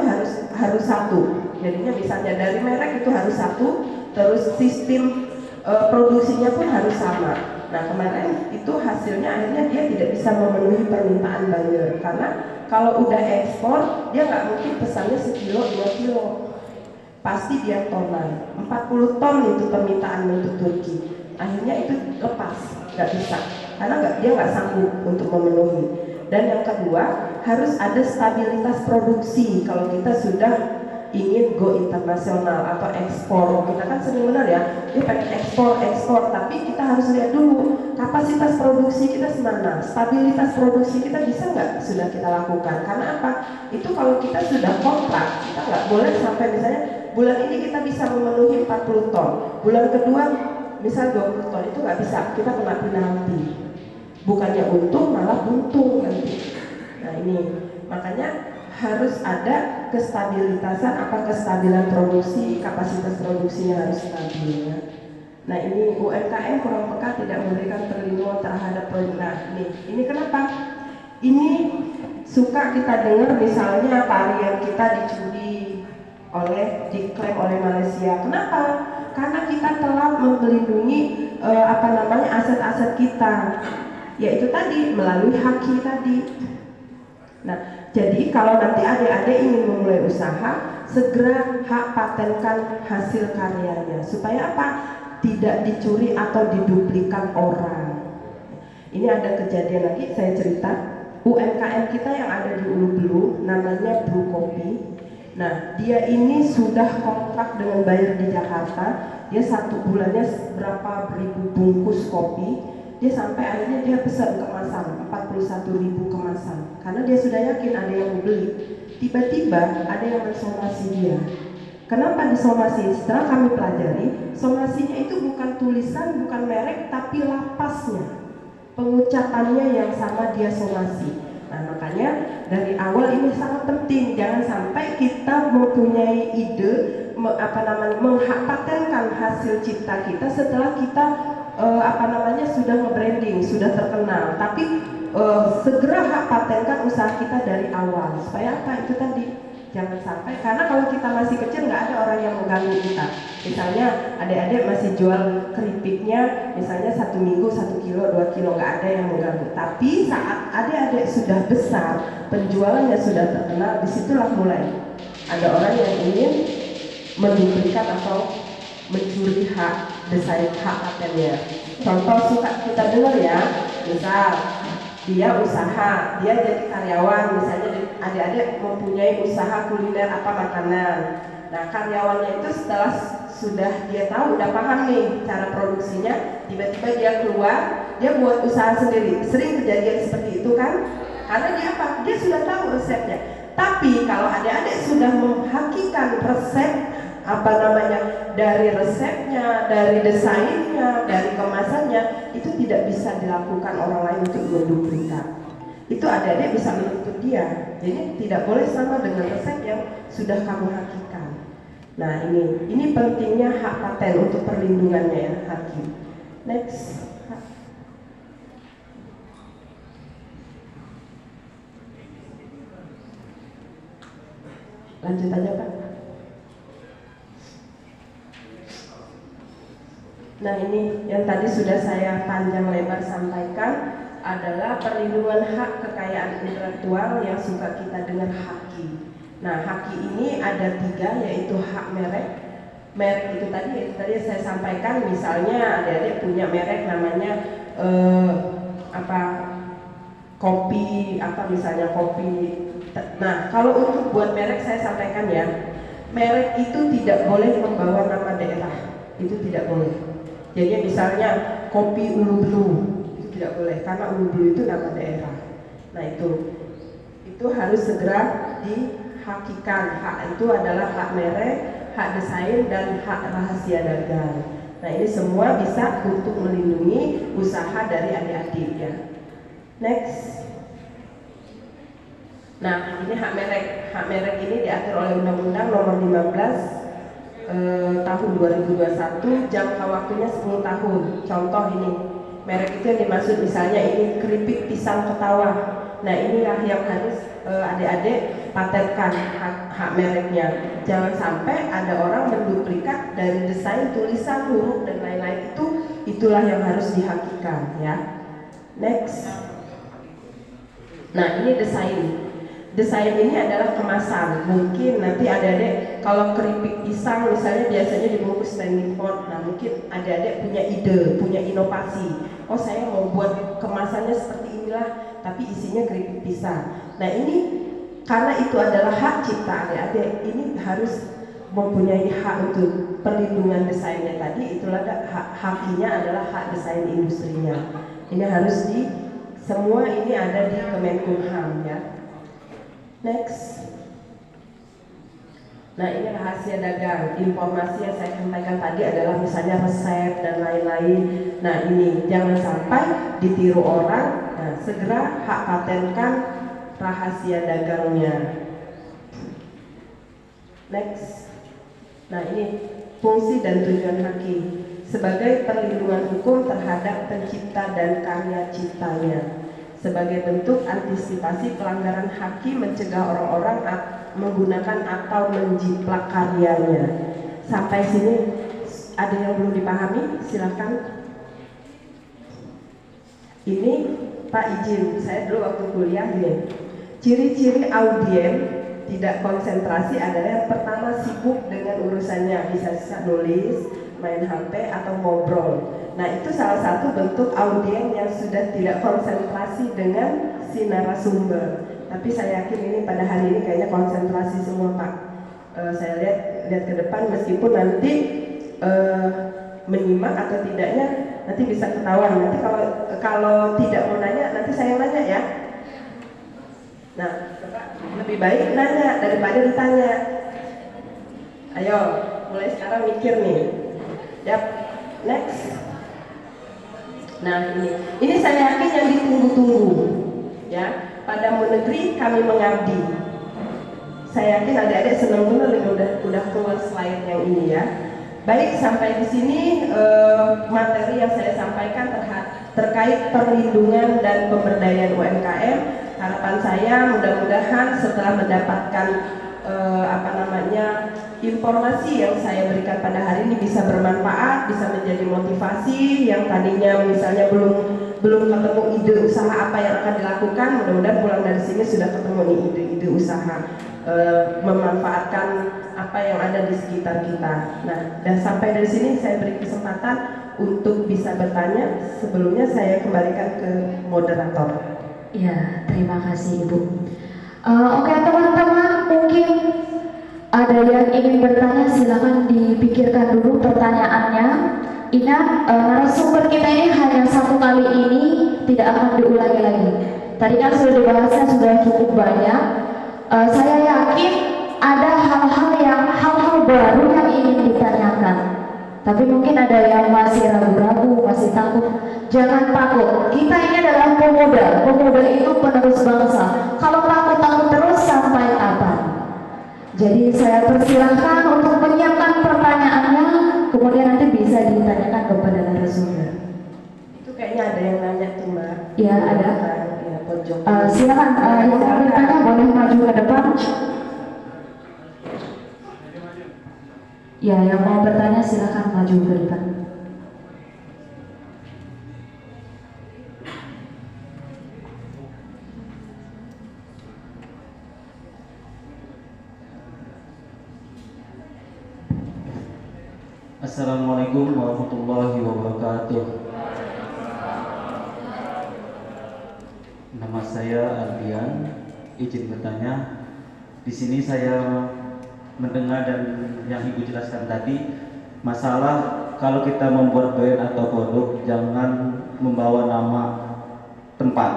harus satu. Jadinya misalnya dari merek itu harus satu, terus sistem produksinya pun harus sama. Nah, kemarin itu hasilnya akhirnya dia tidak bisa memenuhi permintaan buyer, karena kalau udah ekspor dia nggak mungkin pesannya sekilo 2 kilo, pasti dia tonan. 40 ton itu permintaan untuk Turki. Akhirnya itu lepas, nggak bisa, karena dia nggak sanggup untuk memenuhi. Dan yang kedua, harus ada stabilitas produksi kalau kita sudah ingin go internasional atau ekspor. Kita kan sering benar ya, dia pengen ekspor, tapi kita harus lihat dulu kapasitas produksi kita semana, stabilitas produksi kita bisa nggak sudah kita lakukan. Karena apa? Itu kalau kita sudah kontrak, kita nggak boleh sampai misalnya bulan ini kita bisa memenuhi 40 ton, bulan kedua misal 20 ton, itu nggak bisa, kita kena penalti. Bukannya untung malah buntung nanti. Nah ini makanya harus ada kestabilitasan, kestabilan produksi, kapasitas produksinya harus stabil ya. Nah ini UMKM kurang peka tidak memberikan perlindungan terhadap produk. Nah ini kenapa? Ini suka kita dengar misalnya varian kita dicuri diklaim oleh Malaysia. Kenapa? Karena kita telah melindungi aset-aset kita, yaitu tadi melalui haki tadi. Nah, jadi kalau nanti adik-adik ingin memulai usaha, segera hak patenkan hasil karyanya supaya apa? Tidak dicuri atau diduplikan orang. Ini ada kejadian lagi, saya cerita. UMKM kita yang ada di Ulu Belu namanya Blue Kopi. Nah, dia ini sudah kontrak dengan buyer di Jakarta. Dia satu bulannya berapa ribu bungkus kopi. Dia sampai akhirnya dia pesan kemasan 41.000 kemasan karena dia sudah yakin ada yang mau beli. Tiba-tiba ada yang mensomasi dia. Kenapa disomasi? Setelah kami pelajari, somasinya itu bukan tulisan, bukan merek, tapi lapasnya, pengucapannya yang sama dia somasi. Nah makanya dari awal ini sangat penting, jangan sampai kita mempunyai ide mengpatenkan hasil cipta kita setelah kita sudah nge-branding, sudah terkenal, tapi segera hak patenkan usaha kita dari awal supaya apa? Itu tadi, jangan sampai, karena kalau kita masih kecil nggak ada orang yang mengganggu kita. Misalnya adik-adik masih jual keripiknya misalnya 1 minggu 1 kilo 2 kilo, nggak ada yang mengganggu. Tapi saat adik-adik sudah besar, penjualannya sudah terkenal, disitulah mulai ada orang yang ingin menduplikat atau mencuri hak desain, hak patennya. Contoh suka kita dengar ya, misal dia usaha, dia jadi karyawan, misalnya adik-adik mempunyai usaha kuliner apa makanan. Nah karyawannya itu setelah sudah dia tahu, udah paham nih cara produksinya, tiba-tiba dia keluar, dia buat usaha sendiri. Sering kejadian seperti itu kan? Karena dia apa? Dia sudah tahu resepnya. Tapi kalau adik-adik sudah menghakikan resep dari resepnya, dari desainnya, dari kemasannya, itu tidak bisa dilakukan orang lain untuk menduplikat. Itu adik-adik bisa menuntut dia. Jadi tidak boleh sama dengan resep yang sudah kamu hakikan. Nah ini pentingnya hak paten untuk perlindungannya ya, haki. Next. Lanjut aja Pak. Nah ini yang tadi sudah saya panjang lebar sampaikan adalah perlindungan hak kekayaan intelektual yang suka kita dengar haki. Nah haki ini ada 3, yaitu hak merek. Merek itu tadi saya sampaikan, misalnya adik-adik punya merek namanya kopi misalnya kopi. Nah kalau untuk buat merek saya sampaikan ya, merek itu tidak boleh membawa nama daerah, itu tidak boleh. Jadi misalnya kopi Ulu Belu itu tidak boleh karena Ulu Belu itu nama daerah. Nah itu harus segera dihakikan. Hak itu adalah hak merek, hak desain, dan hak rahasia dagang. Nah ini semua bisa untuk melindungi usaha dari adik-adik ya. Next. Nah ini hak merek. Hak merek ini diatur oleh Undang-Undang Nomor 15 tahun 2021, jangka waktunya 10 tahun. Contoh ini, merek itu yang dimaksud misalnya ini keripik pisang ketawa. Nah inilah yang harus adik-adik patenkan hak mereknya. Jangan sampai ada orang menduplikat dari desain, tulisan, huruf, dan lain-lain. Itulah yang harus dihakikan ya. Next. Nah ini desain. Desain ini adalah kemasan. Mungkin nanti adik-adik kalau keripik pisang misalnya biasanya dibungkus standing pot. Nah mungkin adik-adik punya ide, punya inovasi. Oh saya mau buat kemasannya seperti inilah, tapi isinya keripik pisang. Nah ini karena itu adalah hak cipta adik-adik, ini harus mempunyai hak untuk perlindungan desainnya tadi. Itulah hakinya adalah hak desain industrinya. Ini harus semua ini ada di Kemenkumham ya. Next. Nah ini rahasia dagang. Informasi yang saya sampaikan tadi adalah misalnya resep dan lain-lain. Nah ini jangan sampai ditiru orang. Nah segera hak patenkan rahasia dagangnya. Next. Nah ini fungsi dan tujuan haki. sebagai perlindungan hukum terhadap pencipta dan karya ciptanya, sebagai bentuk antisipasi pelanggaran haki mencegah orang-orang menggunakan atau menjiplak karyanya. Sampai sini ada yang belum dipahami? Silahkan. Ini Pak izin, saya dulu waktu kuliah nih. Ciri-ciri audien tidak konsentrasi adalah yang pertama sibuk dengan urusannya, bisa nulis, main HP atau ngobrol. Nah itu salah satu bentuk audien yang sudah tidak konsentrasi dengan si narasumber. Tapi saya yakin ini pada hari ini kayaknya konsentrasi semua Pak. Saya lihat ke depan meskipun nanti menyimak atau tidaknya nanti bisa ketahuan. Nanti kalau tidak mau nanya nanti saya nanya ya. Nah, lebih baik nanya daripada ditanya. Ayo, mulai sekarang mikir nih. Yap, next. Nah ini saya yakin yang ditunggu-tunggu. Ya, pada negeri kami mengabdi. Saya yakin adik-adik senang benar udah keluar slide yang ini ya. Baik, sampai di sini materi yang saya sampaikan terkait perlindungan dan pemberdayaan UMKM. Harapan saya mudah-mudahan setelah mendapatkan informasi yang saya berikan pada hari ini bisa bermanfaat, bisa menjadi motivasi yang tadinya misalnya belum ketemu ide usaha apa yang akan dilakukan. Mudah-mudahan pulang dari sini sudah ketemu nih ide-ide usaha, memanfaatkan apa yang ada di sekitar kita. Nah, dan sampai dari sini saya beri kesempatan untuk bisa bertanya. Sebelumnya saya kembalikan ke moderator. Ya, terima kasih Ibu. Oke teman-teman, mungkin ada yang ingin bertanya, silakan dipikirkan dulu pertanyaannya. Ingat, narasumber kita ini hanya satu kali ini, tidak akan diulangi lagi. Tadi kan sudah dibahasnya sudah cukup banyak. Saya yakin ada hal-hal baru yang ingin ditanyakan. Tapi mungkin ada yang masih ragu-ragu, masih takut. Jangan takut, kita ini adalah pemuda itu penerus bangsa. Kalau takut terus sampai kapan? Jadi saya persilahkan untuk menyiapkan pertanyaannya, kemudian nanti bisa ditanyakan kepada narasumber. Itu kayaknya ada yang nanya tuh Mbak. Ya ada. Ya, pojok. Silakan yang mau bertanya boleh maju ke depan. Ya, yang mau bertanya silakan maju ke depan. Assalamualaikum warahmatullahi wabarakatuh. Nama saya Aldian, izin bertanya. Di sini saya mendengar dan yang Ibu jelaskan tadi, masalah kalau kita membuat brand atau produk jangan membawa nama tempat.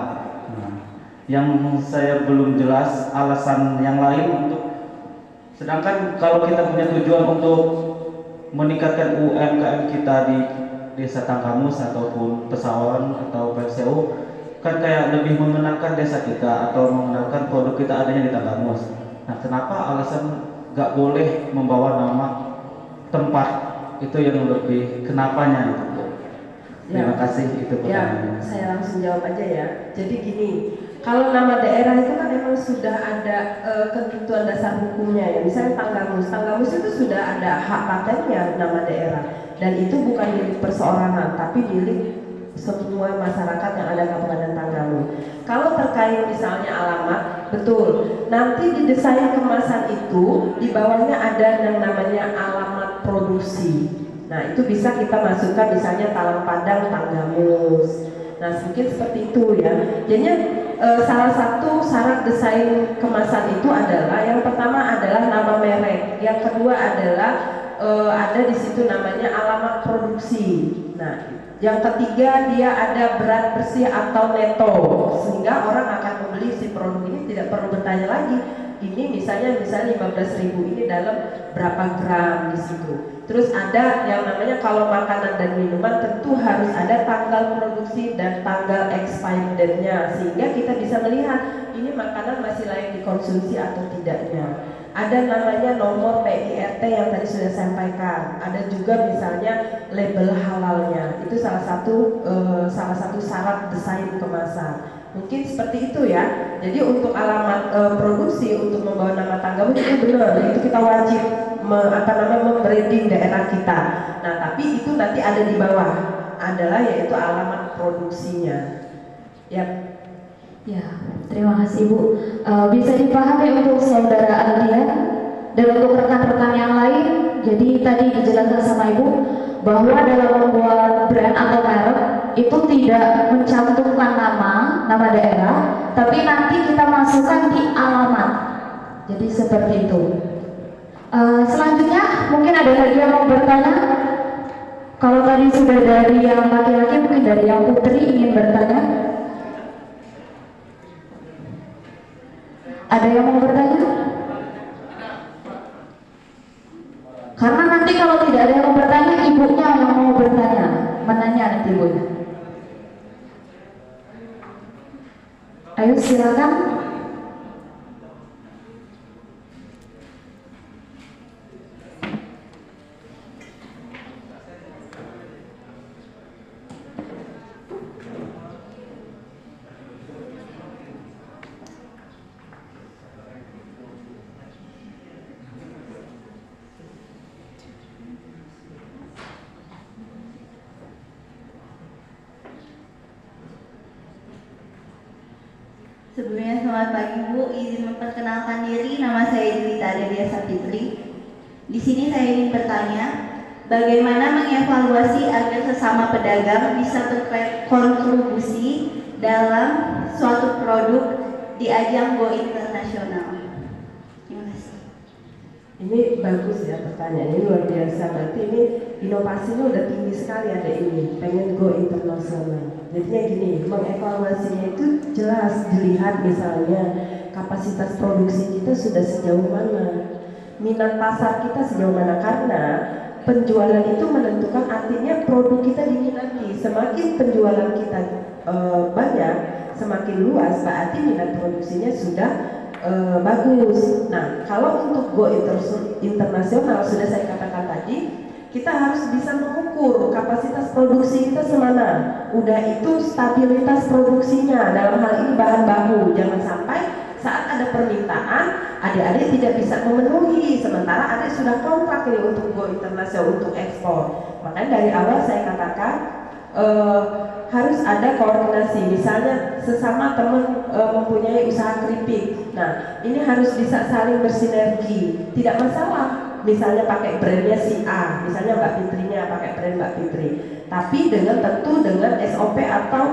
Yang saya belum jelas alasan yang lain untuk, sedangkan kalau kita punya tujuan untuk meningkatkan UMKM kita di desa Tanggamus ataupun Pesawaran atau PSEU, kan kayak lebih mengenalkan desa kita atau mengenalkan produk kita adanya di Tanggamus. Nah, kenapa alasan nggak boleh membawa nama tempat? Itu yang lebih kenapanya itu. Terima kasih, itu pertanyaannya. Ya, saya langsung jawab aja ya. Jadi gini, kalau nama daerah itu kan memang sudah ada ketentuan dasar hukumnya ya. Misalnya Tanggamus itu sudah ada hak patennya nama daerah, dan itu bukan milik perseorangan tapi milik semua masyarakat yang ada Kabupaten Tanggamus. Kalau terkait misalnya alamat, betul. Nanti di desain kemasan itu di bawahnya ada yang namanya alamat produksi. Nah, itu bisa kita masukkan misalnya Talang Padang Tanggamus. Nah, mungkin seperti itu ya. Jadinya salah satu syarat desain kemasan itu adalah, yang pertama adalah nama merek, yang kedua adalah ada di situ namanya alamat produksi. Nah, yang ketiga dia ada berat bersih atau neto, sehingga orang akan membeli si produk ini tidak perlu bertanya lagi. Ini misalnya 15.000 ini dalam berapa gram di situ. Terus ada yang namanya kalau makanan dan minuman tentu harus ada tanggal produksi dan tanggal expiry date-nya, sehingga kita bisa melihat ini makanan masih layak dikonsumsi atau tidaknya. Ada namanya nomor PIRT yang tadi sudah saya sampaikan. Ada juga misalnya label halalnya. Itu salah satu syarat desain kemasan. Mungkin seperti itu ya. Jadi untuk alamat produksi untuk membawa nama tangga itu benar, itu kita wajib membranding daerah kita. Nah, tapi itu nanti ada di bawah adalah yaitu alamat produksinya. Ya. Ya, terima kasih Bu. Bisa dipahami untuk saudara Aldian dan untuk rekan-rekan yang lain. Jadi tadi dijelaskan sama Ibu bahwa dalam membuat brand atau merek itu tidak mencantumkan nama daerah, tapi nanti kita masukkan di alamat. Jadi seperti itu. Selanjutnya mungkin ada lagi yang mau bertanya. Kalau tadi sudah dari yang laki-laki, mungkin dari yang putri ingin bertanya. Ada yang mau bertanya? Karena nanti kalau tidak ada yang mau bertanya, ibunya yang mau bertanya, menanya nanti ibunya. Ayo silakan. Sebelumnya selamat pagi Bu, izin memperkenalkan diri, nama saya Dita Delia Sapitri. Di sini saya ingin bertanya, bagaimana mengevaluasi agar sesama pedagang bisa berkontribusi dalam suatu produk di ajang go internasional? Terima kasih. Ini bagus ya pertanyaannya, luar biasa. Berarti ini inovasinya udah tinggi sekali ada ini, pengen go internasional. Jadinya gini, mengevaluasinya itu jelas dilihat misalnya kapasitas produksi kita sudah sejauh mana, minat pasar kita sejauh mana, karena penjualan itu menentukan artinya produk kita diminati. Semakin penjualan kita banyak, semakin luas, berarti minat produksinya sudah bagus. Nah, kalau untuk go internasional sudah saya katakan tadi, kita harus bisa mengukur kapasitas produksi kita semana. Udah itu stabilitas produksinya dalam hal ini bahan baku. Jangan sampai saat ada permintaan adik-adik tidak bisa memenuhi, sementara adik sudah kontrak ini untuk go internasional, untuk ekspor. Makanya dari awal saya katakan harus ada koordinasi. Misalnya sesama teman mempunyai usaha keripik, nah ini harus bisa saling bersinergi. Tidak masalah misalnya pakai brandnya si A, misalnya Mbak Fitrinya pakai brand Mbak Fitri, tapi tentu dengan SOP atau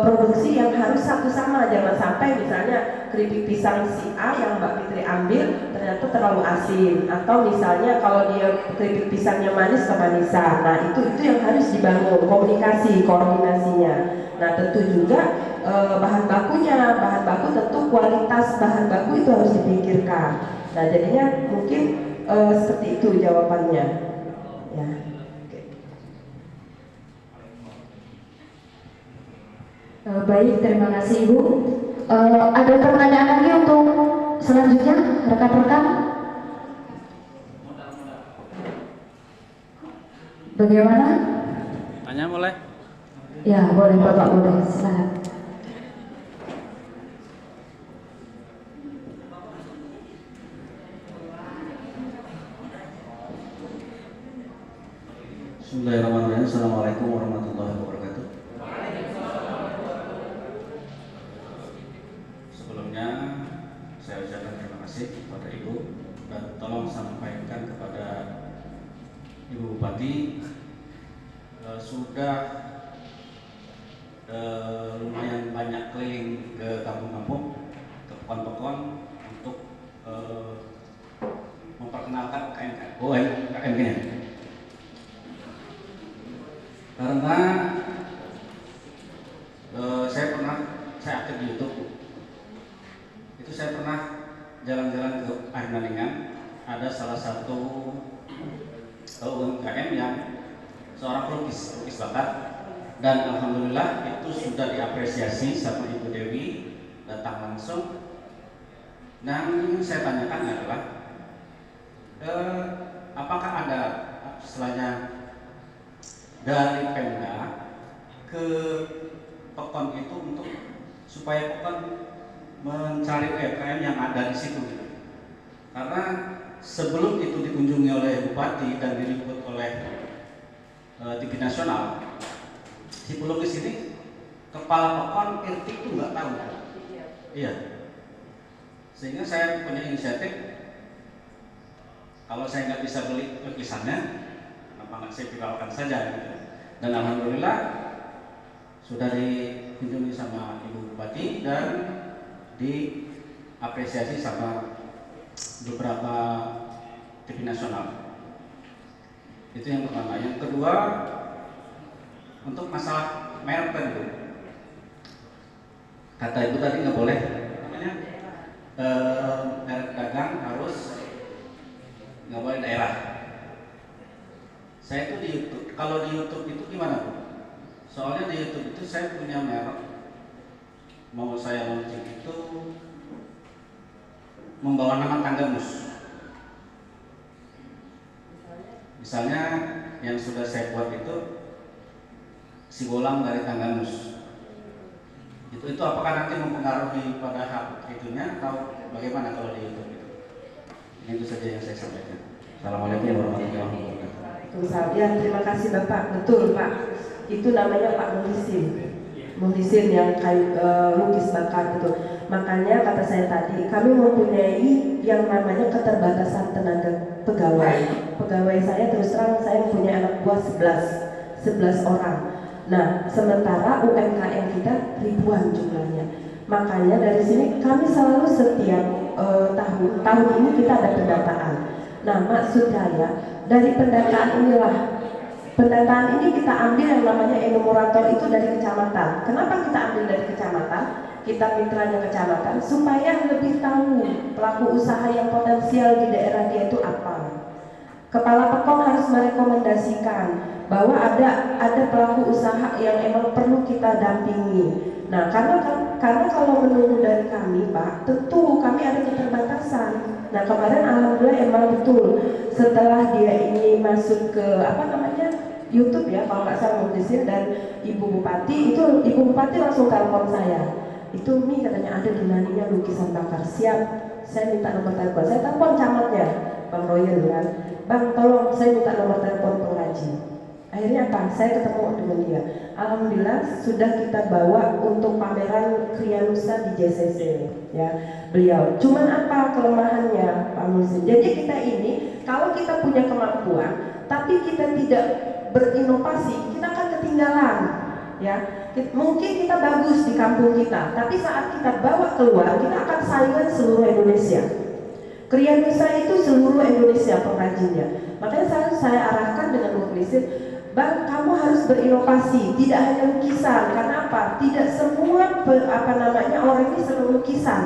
produksi yang harus satu sama. Jangan sampai misalnya keripik pisang si A yang Mbak Fitri ambil ternyata terlalu asin, atau misalnya kalau dia keripik pisangnya manis kemanisan. Nah itu yang harus dibangun komunikasi, koordinasinya. Nah tentu juga bahan baku tentu kualitas bahan baku itu harus dipikirkan. Nah jadinya mungkin seperti itu jawabannya. Ya. Baik, terima kasih Ibu. Ada pertanyaan lagi untuk selanjutnya, rekan-rekan? Bagaimana? Tanya boleh? Ya, boleh Bapak, boleh. Silakan. Bismillahirrahmanirrahim. Assalamualaikum warahmatullahi wabarakatuh. Sebelumnya saya ucapkan terima kasih kepada Ibu, dan tolong sampaikan kepada Ibu Bupati sudah lumayan banyak keliling ke kampung-kampung, ke pekon-pekon untuk memperkenalkan UMKM nya. Karena saya aktif di YouTube, itu saya pernah jalan-jalan ke Arnalingan, ada salah satu UMKM yang seorang pelukis bakat, dan alhamdulillah itu sudah diapresiasi sama Ibu Dewi, datang langsung. Dan yang ingin saya tanyakan adalah apakah ada istilahnya dari Pemda ke Pekon itu untuk supaya Pekon mencari UMKM yang ada di situ gitu. Karena sebelum itu dikunjungi oleh Bupati dan diliput oleh TV nasional, sebelum ke sini kepala Pekon Irtik itu nggak tahu. Iya. Sehingga saya punya inisiatif, kalau saya nggak bisa beli lukisannya, kenapa nggak saya viralkan saja gitu. Dan alhamdulillah sudah dikunjungi sama Ibu Bupati dan diapresiasi sama beberapa TV nasional. Itu yang pertama. Yang kedua, untuk masalah merek tadi, kata Ibu tadi nggak boleh namanya merek dagang harus nggak boleh daerah. Saya itu di YouTube, kalau di YouTube itu gimana Bu? Soalnya di YouTube itu saya punya merek, mau saya launching itu membawa nama Tanggamus. Misalnya yang sudah saya buat itu si bolang dari Tanggamus. Itu apakah nanti mempengaruhi pada hak itunya atau bagaimana kalau di YouTube itu? Ini itu saja yang saya sampaikan. Assalamualaikum warahmatullahi wabarakatuh. Ya, terima kasih Bapak. Betul Pak, itu namanya Pak Muhlisin yang lukis bakar itu. Makanya kata saya tadi, kami mempunyai yang namanya keterbatasan tenaga pegawai. Pegawai saya terus terang saya mempunyai anak buah 11 orang. Nah, sementara UMKM kita ribuan jumlahnya. Makanya dari sini kami selalu setiap tahun ini kita ada pendataan. Nah, maksud saya dari pendataan ini kita ambil yang namanya enumerator itu dari kecamatan. Kenapa kita ambil dari kecamatan? Kita mitranya kecamatan supaya lebih tahu pelaku usaha yang potensial di daerah dia itu apa. Kepala Pekon harus merekomendasikan bahwa ada pelaku usaha yang emang perlu kita dampingi. Nah, karena kalau menunggu dari kami, Pak, tentu kami ada keterbatasan. Nah, kemarin alhamdulillah emang betul setelah dia ini masuk ke YouTube ya, kalau nggak salah Muhlisin dan Ibu Bupati, itu Ibu Bupati langsung telepon saya. Itu Mi katanya ada di Naninya lukisan bakar. Siap, saya minta nomor telepon. Saya telepon camatnya, Bang Royal kan. Bang, tolong saya minta nomor telepon pengrajin. Akhirnya apa? Saya ketemu dengan dia. Alhamdulillah sudah kita bawa untuk pameran Kriya Nusa di JCC ya. Beliau. Cuman apa kelemahannya Pak Muhlisin? Jadi kita ini kalau kita punya kemampuan tapi kita tidak berinovasi, kita akan ketinggalan ya. Mungkin kita bagus di kampung kita, tapi saat kita bawa keluar kita akan saingan seluruh Indonesia. Kriya Nusa itu seluruh Indonesia pengrajinnya. Makanya saya arahkan dengan Muhlisin, Bang, kamu harus berinovasi, tidak hanya lukisan. Karena apa? Tidak semua orang ini senang lukisan,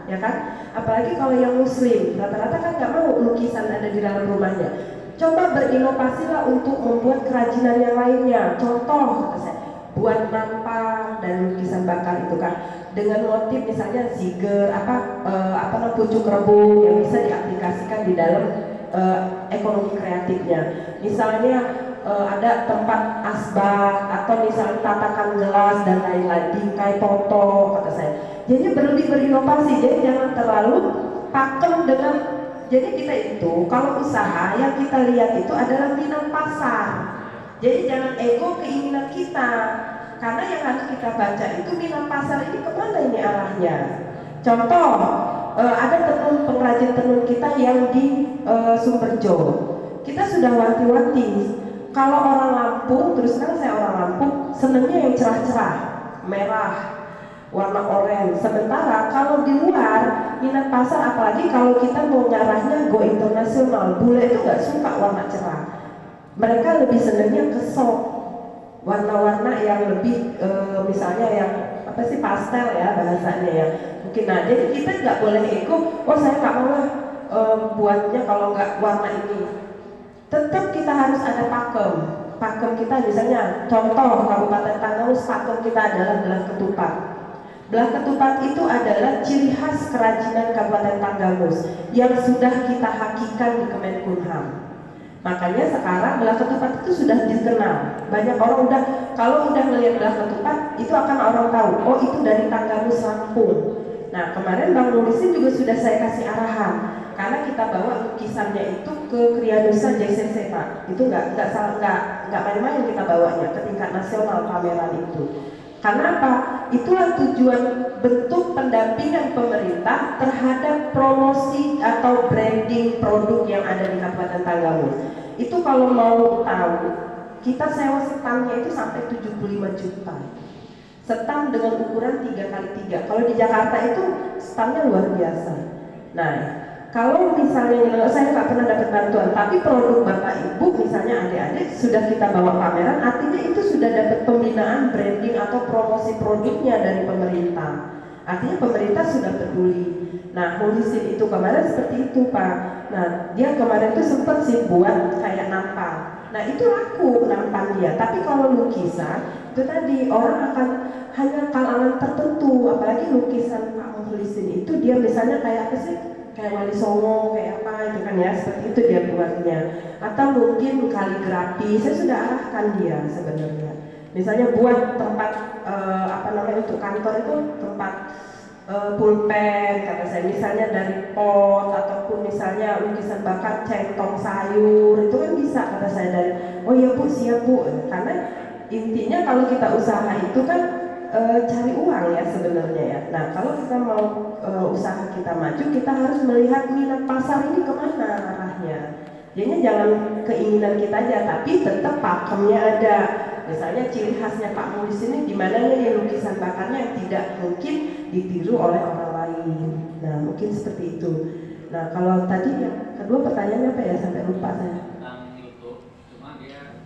ya kan? Apalagi kalau yang Muslim, rata-rata kan nggak mau lukisan ada di dalam rumahnya. Coba berinovasilah untuk membuat kerajinan yang lainnya. Contoh, kata saya, buat nampak dan lukisan bakar itu kan dengan motif misalnya ziger, pucuk rebung yang bisa diaplikasikan di dalam ekonomi kreatifnya. Misalnya ada tempat asbak atau misalnya tatakan gelas dan lain-lain, bingkai foto, kata saya. Jadi berlebih berinovasi, jadi jangan terlalu pakem dengan. Jadi kita itu kalau usaha yang kita lihat itu adalah minat pasar. Jadi jangan ego keinginan kita, karena yang harus kita baca itu minat pasar ini kemana ini arahnya. Contoh, ada pengrajin tenun kita yang di Sumberjo. Kita sudah wanti-wanti. Kalau orang Lampung, terus terang saya orang Lampung, senangnya yang cerah-cerah, merah, warna oranye. Sementara kalau di luar minat pasar, apalagi kalau kita mau ngarahnya go internasional, bule itu nggak suka warna cerah. Mereka lebih senangnya ke soft, warna-warna yang lebih misalnya yang pastel ya bahasanya ya. Mungkin jadi kita nggak boleh ego. Oh saya nggak mau buatnya kalau nggak warna ini. Tetap kita harus ada pakem. Pakem kita misalnya contoh Kabupaten Tanggamus, pakem kita adalah gelang ketupat. Belah ketupat itu adalah ciri khas kerajinan Kabupaten Tanggamus yang sudah kita hakikan di Kemenkumham. Makanya sekarang belah ketupat itu sudah dikenal. Banyak orang kalau udah melihat belah ketupat itu akan orang tahu, oh itu dari Tanggamus Lampung. Nah kemarin Bang Nulisin juga sudah saya kasih arahan, karena kita bawa lukisannya itu ke Krianusa JCC Pak. Itu nggak main-main kita bawanya ke tingkat nasional pameran itu. Karena apa? Itulah tujuan bentuk pendampingan pemerintah terhadap promosi atau branding produk yang ada di Kabupaten Tanggamus. Itu kalau mau tahu, kita sewa setangnya itu sampai 75 juta. Setang dengan ukuran 3x3. Kalau di Jakarta itu setangnya luar biasa. Nah, kalau misalnya saya nggak pernah dapat bantuan, tapi produk Bapak Ibu misalnya adik-adik sudah kita bawa pameran, artinya itu sudah dapat pembinaan branding atau promosi produknya dari pemerintah. Artinya pemerintah sudah peduli. Nah, Nulisin itu kemarin seperti itu Pak. Nah, dia kemarin itu sempat sih buat kayak nampan. Nah, itu laku nampan dia. Tapi kalau lukisan itu tadi orang akan hanya kalangan tertentu, apalagi lukisan Pak Nulisin itu dia misalnya kayak apa sih? Kayak Wali Songo, kayak apa itu kan ya, seperti itu dia buatnya. Atau mungkin kaligrafi, saya sudah arahkan dia sebenarnya. Misalnya buat tempat untuk kantor itu tempat pulpen kata saya, misalnya dari pot ataupun misalnya lukisan bakar centong sayur itu kan bisa kata saya dari oh iya Bu siap Bu, karena intinya kalau kita usaha itu kan cari uang ya sebenarnya ya. Nah kalau kita mau usaha kita maju, kita harus melihat minat pasar ini kemana arahnya. Jadinya jangan keinginan kita aja, tapi tetap pakemnya ada. Misalnya ciri khasnya Pak Mulis ini di mana nih lukisan bakarnya yang tidak mungkin ditiru oleh orang lain. Nah mungkin seperti itu. Nah kalau tadi yang kedua pertanyaannya apa ya, sampai lupa saya.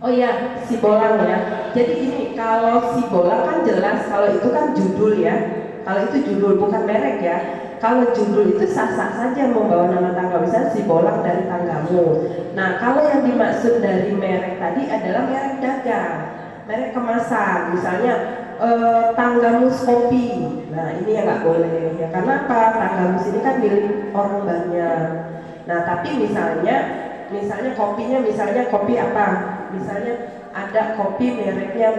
Oh iya, si bolang ya. Jadi gini, kalau si bolang kan jelas, kalau itu kan judul ya. Kalau itu judul bukan merek ya. Kalau judul itu sah-sah saja membawa nama tangga, misalnya si bolang dari Tanggamus. Nah, kalau yang dimaksud dari merek tadi adalah merek dagang, merek kemasan, misalnya Tanggamus kopi. Nah, ini yang nggak boleh ya. Karena apa? Tanggamus ini kan milik orang banyak. Nah, tapi misalnya kopinya, misalnya kopi apa? Misalnya ada kopi mereknya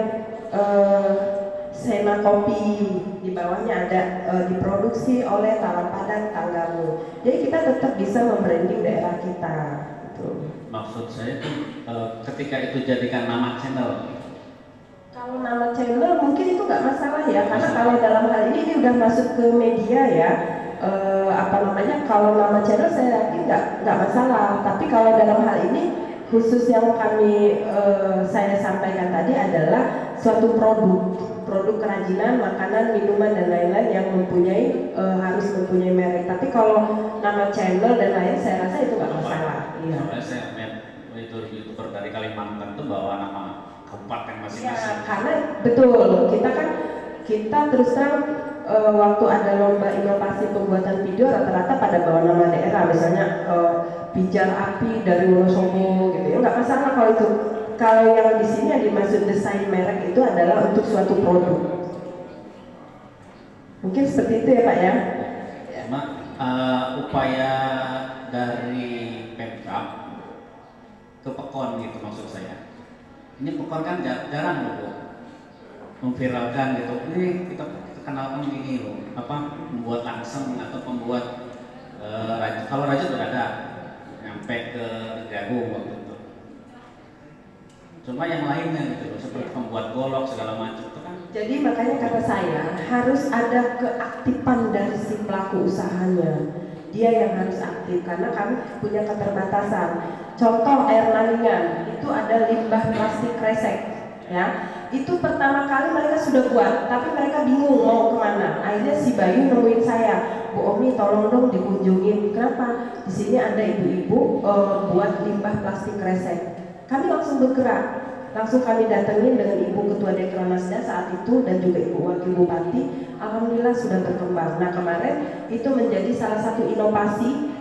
Sena Kopi, di bawahnya ada diproduksi oleh Talang Padang Tanggamus. Jadi kita tetap bisa membranding daerah kita. Gitu. Maksud saya itu ketika itu jadikan nama channel. Kalau nama channel mungkin itu nggak masalah ya, karena kalau dalam hal ini udah masuk ke media ya. Kalau nama channel saya yakin nggak masalah. Tapi kalau dalam hal ini khusus yang saya sampaikan tadi adalah suatu produk kerajinan, makanan, minuman dan lain-lain yang harus mempunyai merek. Tapi kalau nama channel dan lain, saya rasa itu nggak masalah. Iya. Soalnya saya lihat itu youtuber dari Kalimantan itu bawa nama kabupaten masing-masing. Ya, karena betul kita terus terang waktu ada lomba inovasi pembuatan video rata-rata pada bawa nama daerah, misalnya Pijar Api dari Wonosobo gitu ya, nggak masalah kalau itu. Kalau yang di sini yang dimaksud desain merek itu adalah untuk suatu produk. Mungkin seperti itu ya Pak ya. Cuma upaya dari Pemkab ke Pekon gitu maksud saya. Ini Pekon kan jarang loh Bu memviralkan gitu. Ini kita kenalkan gini loh, membuat langseng atau membuat kalau rajut udah ada nyampe ke Jagung waktu itu. Cuma yang lainnya gitu loh, seperti membuat golok segala macam itu kan. Jadi makanya kata saya harus ada keaktifan dari si pelaku usahanya. Dia yang harus aktif karena kami punya keterbatasan. Contoh air laningan itu ada limbah plastik kresek, ya. Itu pertama kali mereka sudah buat, tapi mereka bingung mau kemana. Akhirnya si Bayu nemuin saya, Bu Omi tolong dong dikunjungin. Kenapa? Di sini ada ibu-ibu buat limbah plastik kresek. Kami langsung bergerak, langsung kami datengin dengan Ibu Ketua Dekranasda saat itu dan juga Ibu Wakil Bupati. Alhamdulillah sudah berkembang. Nah kemarin itu menjadi salah satu inovasi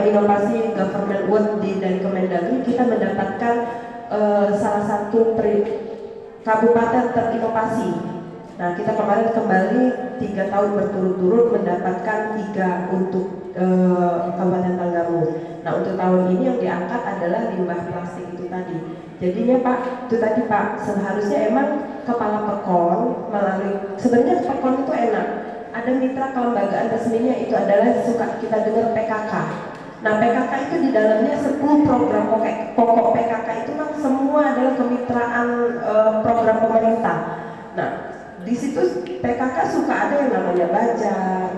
inovasi government award dari Kemendagri. Kita mendapatkan salah satu kabupaten terinovasi Nah, kita kemarin kembali 3 tahun berturut-turut mendapatkan 3 untuk Kabupaten Tanggamus. Nah, untuk tahun ini yang diangkat adalah limbah plastik itu tadi. Jadinya Pak, itu tadi Pak, seharusnya emang kepala Pekon melalui, sebenarnya Pekon itu enak. Ada mitra kelembagaan resminya itu adalah suka kita dengar PKK. Nah, PKK itu di dalamnya 10 program pokok PKK itu kan semua adalah kemitraan program pemerintah. Nah, di situ PKK suka ada yang namanya Bajar,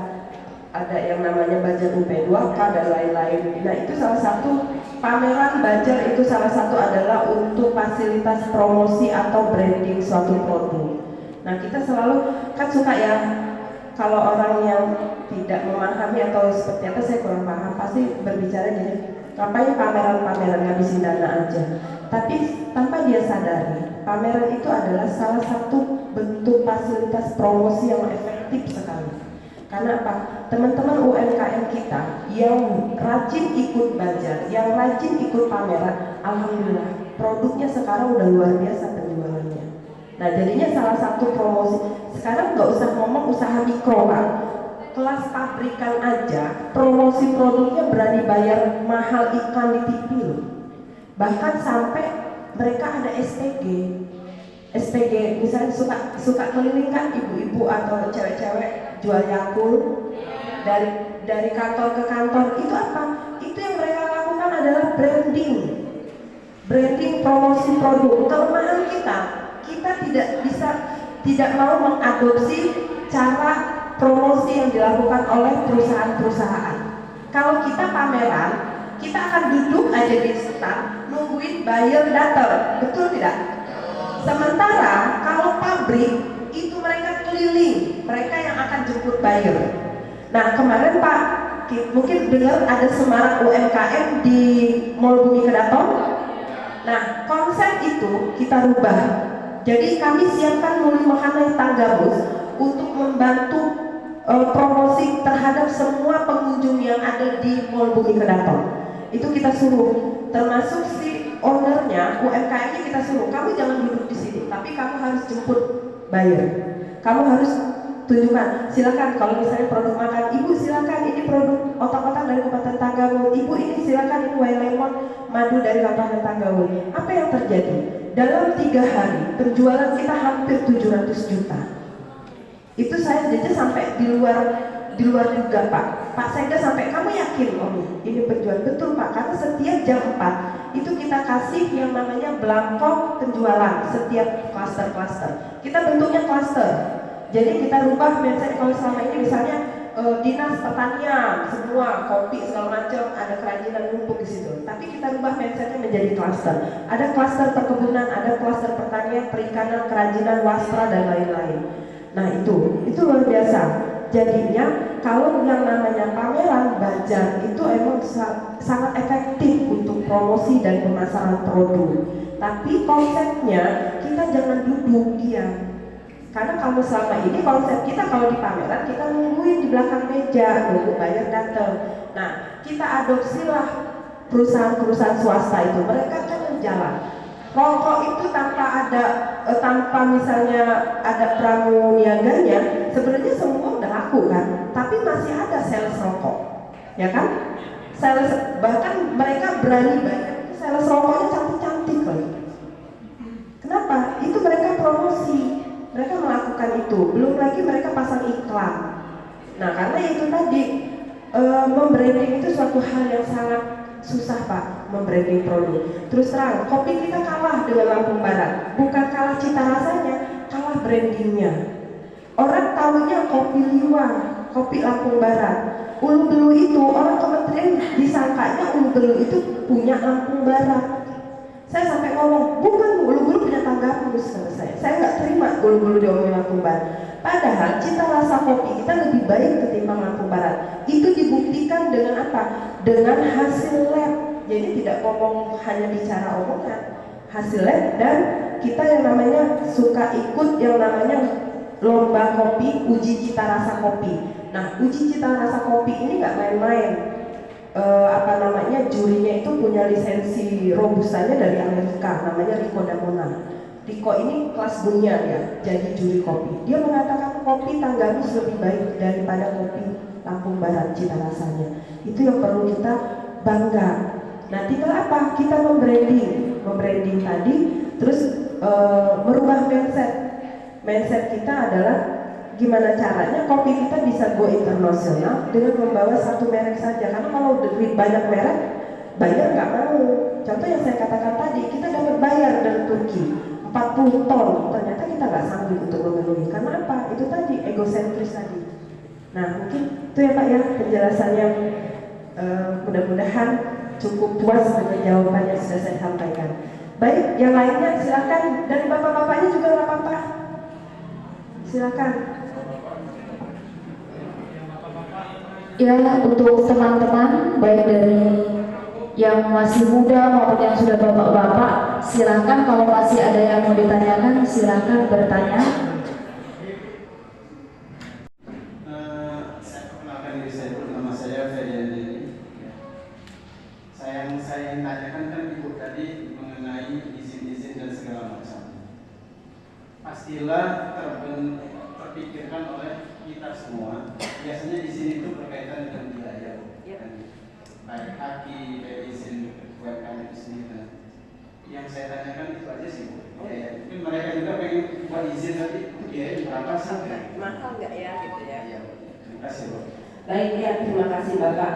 ada yang namanya Bajar UP2K dan lain-lain. Nah, itu salah satu pameran Bajar, itu salah satu adalah untuk fasilitas promosi atau branding suatu produk. Nah, kita selalu kan suka ya, kalau orang yang tidak memahami atau seperti apa, saya kurang paham, pasti berbicara jadi ngapain pameran-pameran ngabisin dana aja. Tapi tanpa dia sadari, pameran itu adalah salah satu bentuk fasilitas promosi yang efektif sekali. Karena apa? Teman-teman UMKM kita yang rajin ikut Bajar, yang rajin ikut pameran, alhamdulillah produknya sekarang udah luar biasa penjualannya. Nah, jadinya salah satu promosi. Sekarang nggak usah ngomong usaha mikro, Pak. Kelas pabrikan aja promosi produknya berani bayar mahal iklan di TV loh. Bahkan sampai mereka ada SPG misalnya suka keliling kan ibu-ibu atau cewek-cewek jual Yakult dari kantor ke kantor. Itu apa? Itu yang mereka lakukan adalah branding promosi produk. Kelemahan kita tidak mau mengadopsi cara promosi yang dilakukan oleh perusahaan-perusahaan. Kalau kita pameran, kita akan duduk aja di stand nungguin buyer datang, betul tidak? Sementara kalau pabrik itu mereka keliling, mereka yang akan jemput buyer. Nah, kemarin Pak mungkin dengar ada semarak UMKM di Mall Bumi Kedaton. Nah, konsep itu kita rubah. Jadi kami siapkan Muli Makanan Tanggamus untuk membantu promosi terhadap semua pengunjung yang ada di Mall Bumi Kedaton. Itu kita suruh, termasuk si ownernya, UMKM-nya kita suruh, kamu jangan duduk di sini, tapi kamu harus jemput buyer. Kamu harus tunjukkan, silakan kalau misalnya produk makan, ibu silakan ini produk otak-otak dari Kabupaten Tanggamus, ibu ini silakan ini wine lemon madu dari Kabupaten Tanggamus. Apa yang terjadi? Dalam 3 hari penjualan kita hampir 700 juta. Itu saya jadi sampai di luar juga Pak Sekda sampai, kamu yakin Om ini penjual? Betul Pak, karena setiap jam 4 itu kita kasih yang namanya belangko penjualan setiap klaster. Kita bentuknya klaster. Jadi kita rubah mindset. Kalau selama ini misalnya dinas pertanian semua kopi segala macam ada kerajinan numpuk di situ, tapi kita rubah mindsetnya menjadi klaster. Ada klaster perkebunan, ada klaster pertanian, perikanan, kerajinan, wastra dan lain-lain. Nah, itu luar biasa. Jadinya kalau yang namanya pameran Bajar itu emang sangat efektif untuk promosi dan pemasaran produk. Tapi konsepnya kita jangan duduk diam. Karena kalau selama ini konsep kita kalau di pameran kita nungguin di belakang meja nunggu buyer datang. Nah, kita adopsilah perusahaan-perusahaan swasta itu, mereka kan yang jalan. Rokok itu tanpa misalnya ada pramuniaganya, sebenarnya semua udah laku kan, tapi masih ada sales rokok, ya kan? Sales, bahkan mereka berani bayar sales rokoknya cantik-cantik loh. Kenapa? Itu mereka promosi, mereka melakukan itu. Belum lagi mereka pasang iklan. Nah, karena itu tadi membranding itu suatu hal yang sangat susah Pak, membranding produk. Terus terang, kopi kita kalah dengan Lampung Barat. Bukan kalah cita rasanya, kalah brandingnya. Orang tahunya kopi Liwang, kopi Lampung Barat. Ulu Belu itu, orang kementerian disangkanya Ulu Belu itu punya Lampung Barat. Saya sampai ngomong, bukan Ulu Belu punya Tanggamus sama saya. Saya nggak terima Ulu Belu diomongin Lampung Barat. Padahal cita rasa kopi kita lebih baik ketimbang Lampung Barat. Itu dibuktikan dengan apa? Dengan hasil lab. Jadi tidak ngomong hanya bicara omongan, hasil lab. Dan kita yang namanya suka ikut yang namanya lomba kopi, uji cita rasa kopi. Nah, uji cita rasa kopi ini nggak main-main. Jurinya itu punya lisensi robustanya dari Amerika, namanya Rico Damona. Riko ini kelas dunia ya, jadi juri kopi. Dia mengatakan kopi Tanggamus lebih baik daripada kopi Lampung Barat cita rasanya. Itu yang perlu kita bangga. Nah, tinggal apa? Kita membranding tadi, terus merubah mindset kita adalah gimana caranya kopi kita bisa go internasional dengan membawa satu merek saja. Karena kalau banyak merek, bayar nggak mau. Contoh yang saya katakan tadi, kita dapat bayar dari Turki 40 ton, ternyata kita nggak sanggup untuk memenuhi. Karena apa? Itu tadi egosentris tadi. Nah, mungkin itu ya Pak ya penjelasannya. Mudah-mudahan cukup puas dengan jawaban yang sudah saya sampaikan. Baik, yang lainnya silakan, dari bapak-bapaknya juga nggak apa-apa. Silakan. Ya, untuk teman-teman baik dari yang masih muda maupun yang sudah bapak-bapak, silakan kalau masih ada yang mau ditanyakan silakan bertanya. Saya perkenalkan diri saya dulu, nama saya Ferry Andini. Yang saya tanyakan kan Ibu tadi mengenai izin-izin dan segala macam. Pastilah terpikirkan oleh kita semua. Biasanya izin itu berkaitan dengan biaya, baik kaki, baik izin UMKM itu sendiri. Yang saya tanyakan itu aja sih Bu. Mungkin mereka juga pengen buat izin tapi itu biaya berapa sih? Mahal nggak ya gitu ya? Iya, terima kasih Bu. Baik ya, terima kasih Bapak.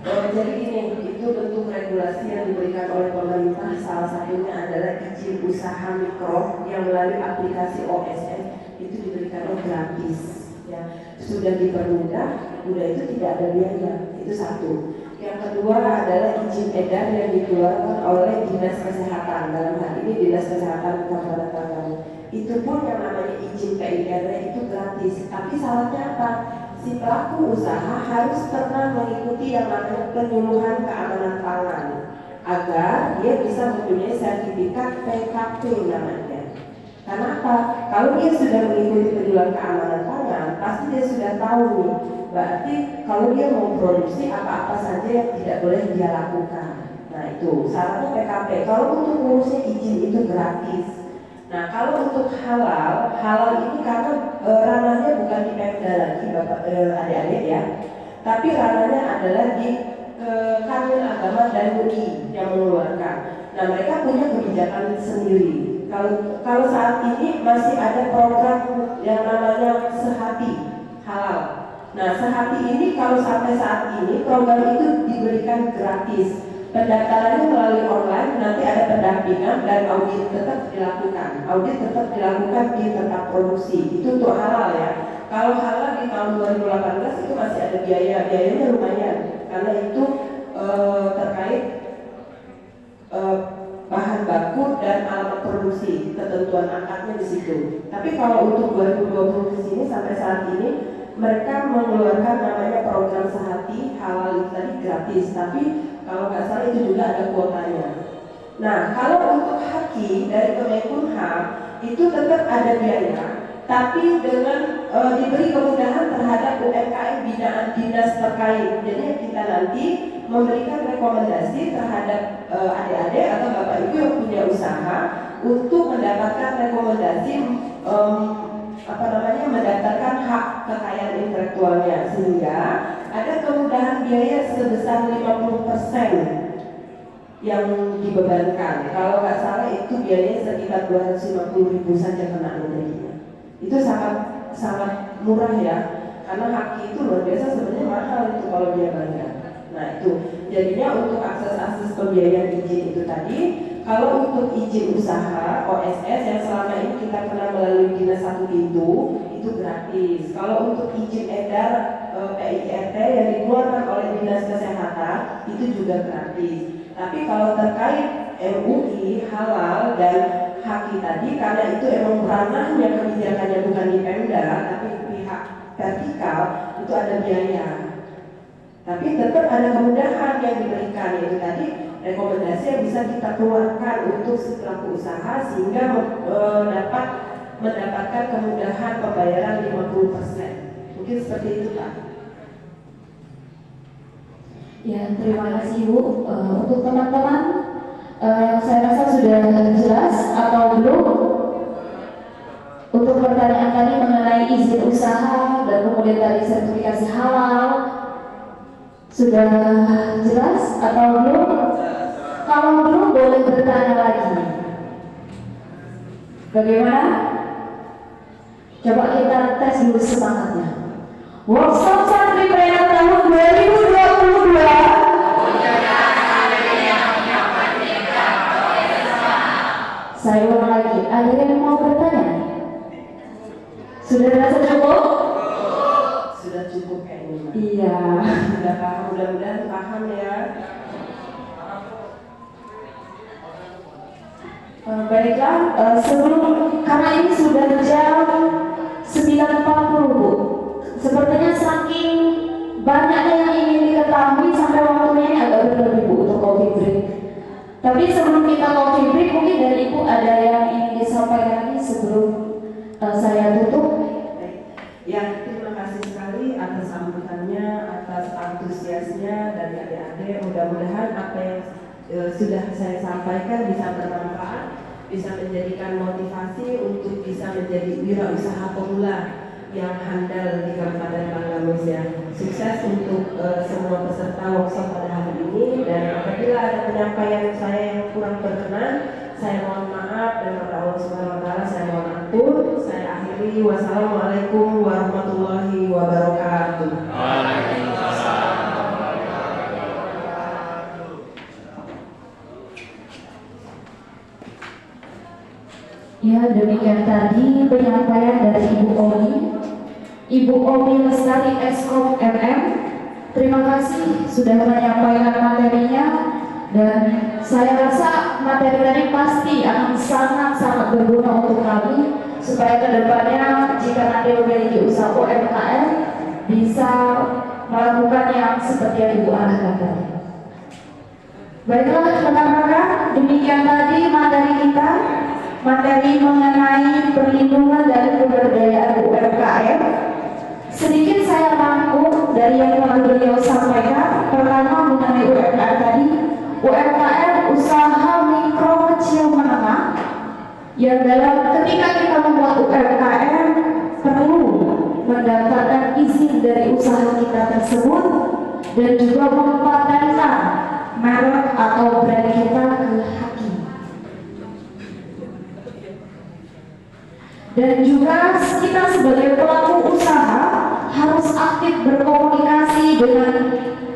Jadi ini, itu bentuk regulasi yang diberikan oleh pemerintah. Salah satunya adalah izin usaha mikro yang melalui aplikasi OSS itu diberikan gratis. Ya, sudah dipermudah, udah itu tidak ada biaya. Itu satu. Yang kedua adalah izin edar yang dikeluarkan oleh Dinas Kesehatan. Dalam hal ini Dinas Kesehatan Kabupaten Tanggamus. Itu pun yang namanya izin PIR itu gratis. Tapi syaratnya apa? Si pelaku usaha harus pernah mengikuti yang namanya penyuluhan keamanan pangan agar dia bisa mempunyai sertifikat PKP namanya. Karena apa? Kalau dia sudah mengikuti penyuluhan keamanan pangan, pasti dia sudah tahu nih. Berarti kalau dia mau produksi apa-apa saja yang tidak boleh dia lakukan. Nah itu syaratnya PKP. Kalau untuk ngurusnya izin itu gratis. Nah kalau untuk halal ini karena ranahnya bukan di Pemda lagi Bapak adik-adik ya, tapi ranahnya adalah di Kanwil Agama dan MUI yang mengeluarkan. Nah mereka punya kebijakan sendiri. Kalau saat ini masih ada program yang namanya Sehati Halal. Nah Sehati ini kalau sampai saat ini program itu diberikan gratis. Pendaftarannya melalui online, nanti ada pendampingan dan audit tetap dilakukan. Audit tetap dilakukan di tempat produksi. Itu untuk halal ya. Kalau halal di tahun 2018 itu masih ada biayanya lumayan karena itu terkait bahan baku dan alamat produksi, ketentuan akadnya di situ. Tapi kalau untuk 2020 di sini sampai saat ini mereka mengeluarkan namanya program Sehati Halal itu tadi gratis, tapi kalau nggak salah itu juga ada kuotanya. Nah, kalau untuk haki dari Kemenkumham itu tetap ada biaya, tapi dengan diberi kemudahan terhadap UMKM binaan dinas terkait. Jadi kita nanti memberikan rekomendasi terhadap adik-adik atau bapak ibu yang punya usaha untuk mendapatkan rekomendasi mendaftarkan hak kekayaan intelektualnya, sehingga ada kemudahan biaya sebesar 50% yang dibebankan. Kalau nggak salah itu biayanya sekitar 250.000 saja kena negerinya. Itu sangat murah ya, karena haki itu luar biasa sebenarnya mahal itu kalau dia bayar. Nah itu jadinya untuk akses pembiayaan izin itu tadi. Kalau untuk izin usaha OSS yang selama ini kita pernah melalui Dinas Satu Pintu itu gratis. Kalau untuk izin edar PIRT yang dikeluarkan oleh Dinas Kesehatan itu juga gratis. Tapi kalau terkait MUI, halal dan haki tadi, karena itu emang ranahnya kebijakannya bukan di Pemda tapi pihak vertikal, itu ada biaya. Tapi tetap ada kemudahan yang diberikan, yaitu tadi rekomendasi yang bisa kita keluarkan untuk si pelaku usaha sehingga dapat mendapatkan kemudahan pembayaran 50%. Mungkin seperti itu Pak. Ya, terima kasih Bu. Untuk teman-teman, saya rasa sudah jelas atau belum? kemudian tadi sertifikasi halal. Sudah jelas atau belum? Kalau belum boleh bertanya lagi. Bagaimana? Coba kita tes dulu semangatnya. Workshop Santri Preneur tahun 2022. Saya ulang lagi, ada yang mau bertanya? Sudah rasa cukup? Sudah cukup kayaknya. Mbak. Iya. Sudah paham, mudah-mudahan paham ya. Baiklah, sebelum karena ini sudah jam 9.40 Bu. Sepertinya saking banyaknya yang ingin diketahui sampai waktunya ini agak berlebih Bu untuk coffee break. Tapi sebelum kita coffee break, mungkin dari Ibu ada yang ingin disampaikan lagi sebelum saya tutup. Ya, terima kasih sekali atas sambutannya, atas antusiasnya dari adik-adik. Mudah-mudahan apa yang sudah saya sampaikan bisa bermanfaat, bisa menjadikan motivasi untuk bisa menjadi wirausaha pemula yang handal di Kabupaten Bangladesh ya. Sukses untuk semua peserta workshop pada hari ini, dan apabila ada penyampaian saya yang kurang berkenan, saya mohon maaf, dan kepada Allah Subhanahu wa taala saya mohon ampun. Saya akhiri, wassalamualaikum warahmatullahi wabarakatuh. Ya, demikian tadi penyampaian dari Ibu Omi. Ibu Omi Lestari Eskom MM. Terima kasih sudah menyampaikan materinya, dan saya rasa materi tadi pasti akan sangat-sangat berguna untuk kami supaya kedepannya jika nanti memiliki usaha UMKM bisa melakukan yang seperti yang Ibu arahkan tadi. Baiklah rekan-rekan, demikian tadi materi kita. Materi mengenai perlindungan dari pemberdayaan UMKM. Sedikit saya rangkum dari yang telah beliau sampaikan. Pertama mengenai UMKM tadi, UMKM usaha mikro kecil menengah, yang dalam ketika kita membuat UMKM perlu mendapatkan izin dari usaha kita tersebut, dan juga mempatenkan merek atau brand kita ke hakim. Dan juga kita sebagai pelaku usaha harus aktif berkomunikasi dengan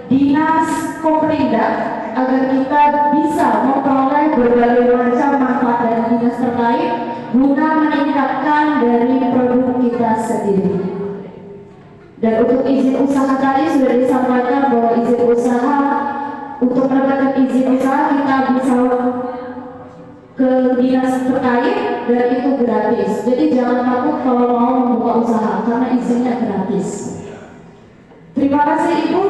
dinas Koperinda agar kita bisa memperoleh berbagai macam manfaat dari dinas terkait guna meningkatkan dari produk kita sendiri. Dan untuk izin usaha tadi sudah disampaikan bahwa izin usaha, untuk mendapatkan izin usaha kita bisa ke dinas terkait dan itu gratis. Jadi jangan takut kalau mau membuka usaha karena izinnya gratis. Terima kasih Ibu,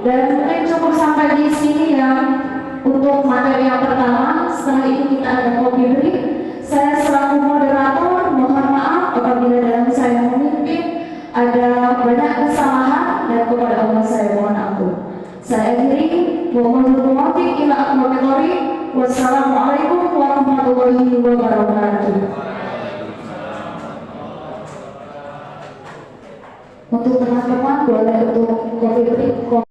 dan mungkin cukup sampai di sini ya untuk materi yang pertama. Setelah itu kita ada kopi break. Saya selaku moderator mohon maaf apabila dalam saya memimpin ada banyak kesalahan, dan kepada Allah saya mohon ampun. Saya akhiri, mohon muwafiq ila aqwamit thoriq. Wassalamualaikum warahmatullahi wabarakatuh. Untuk teman-teman boleh untuk kopi break.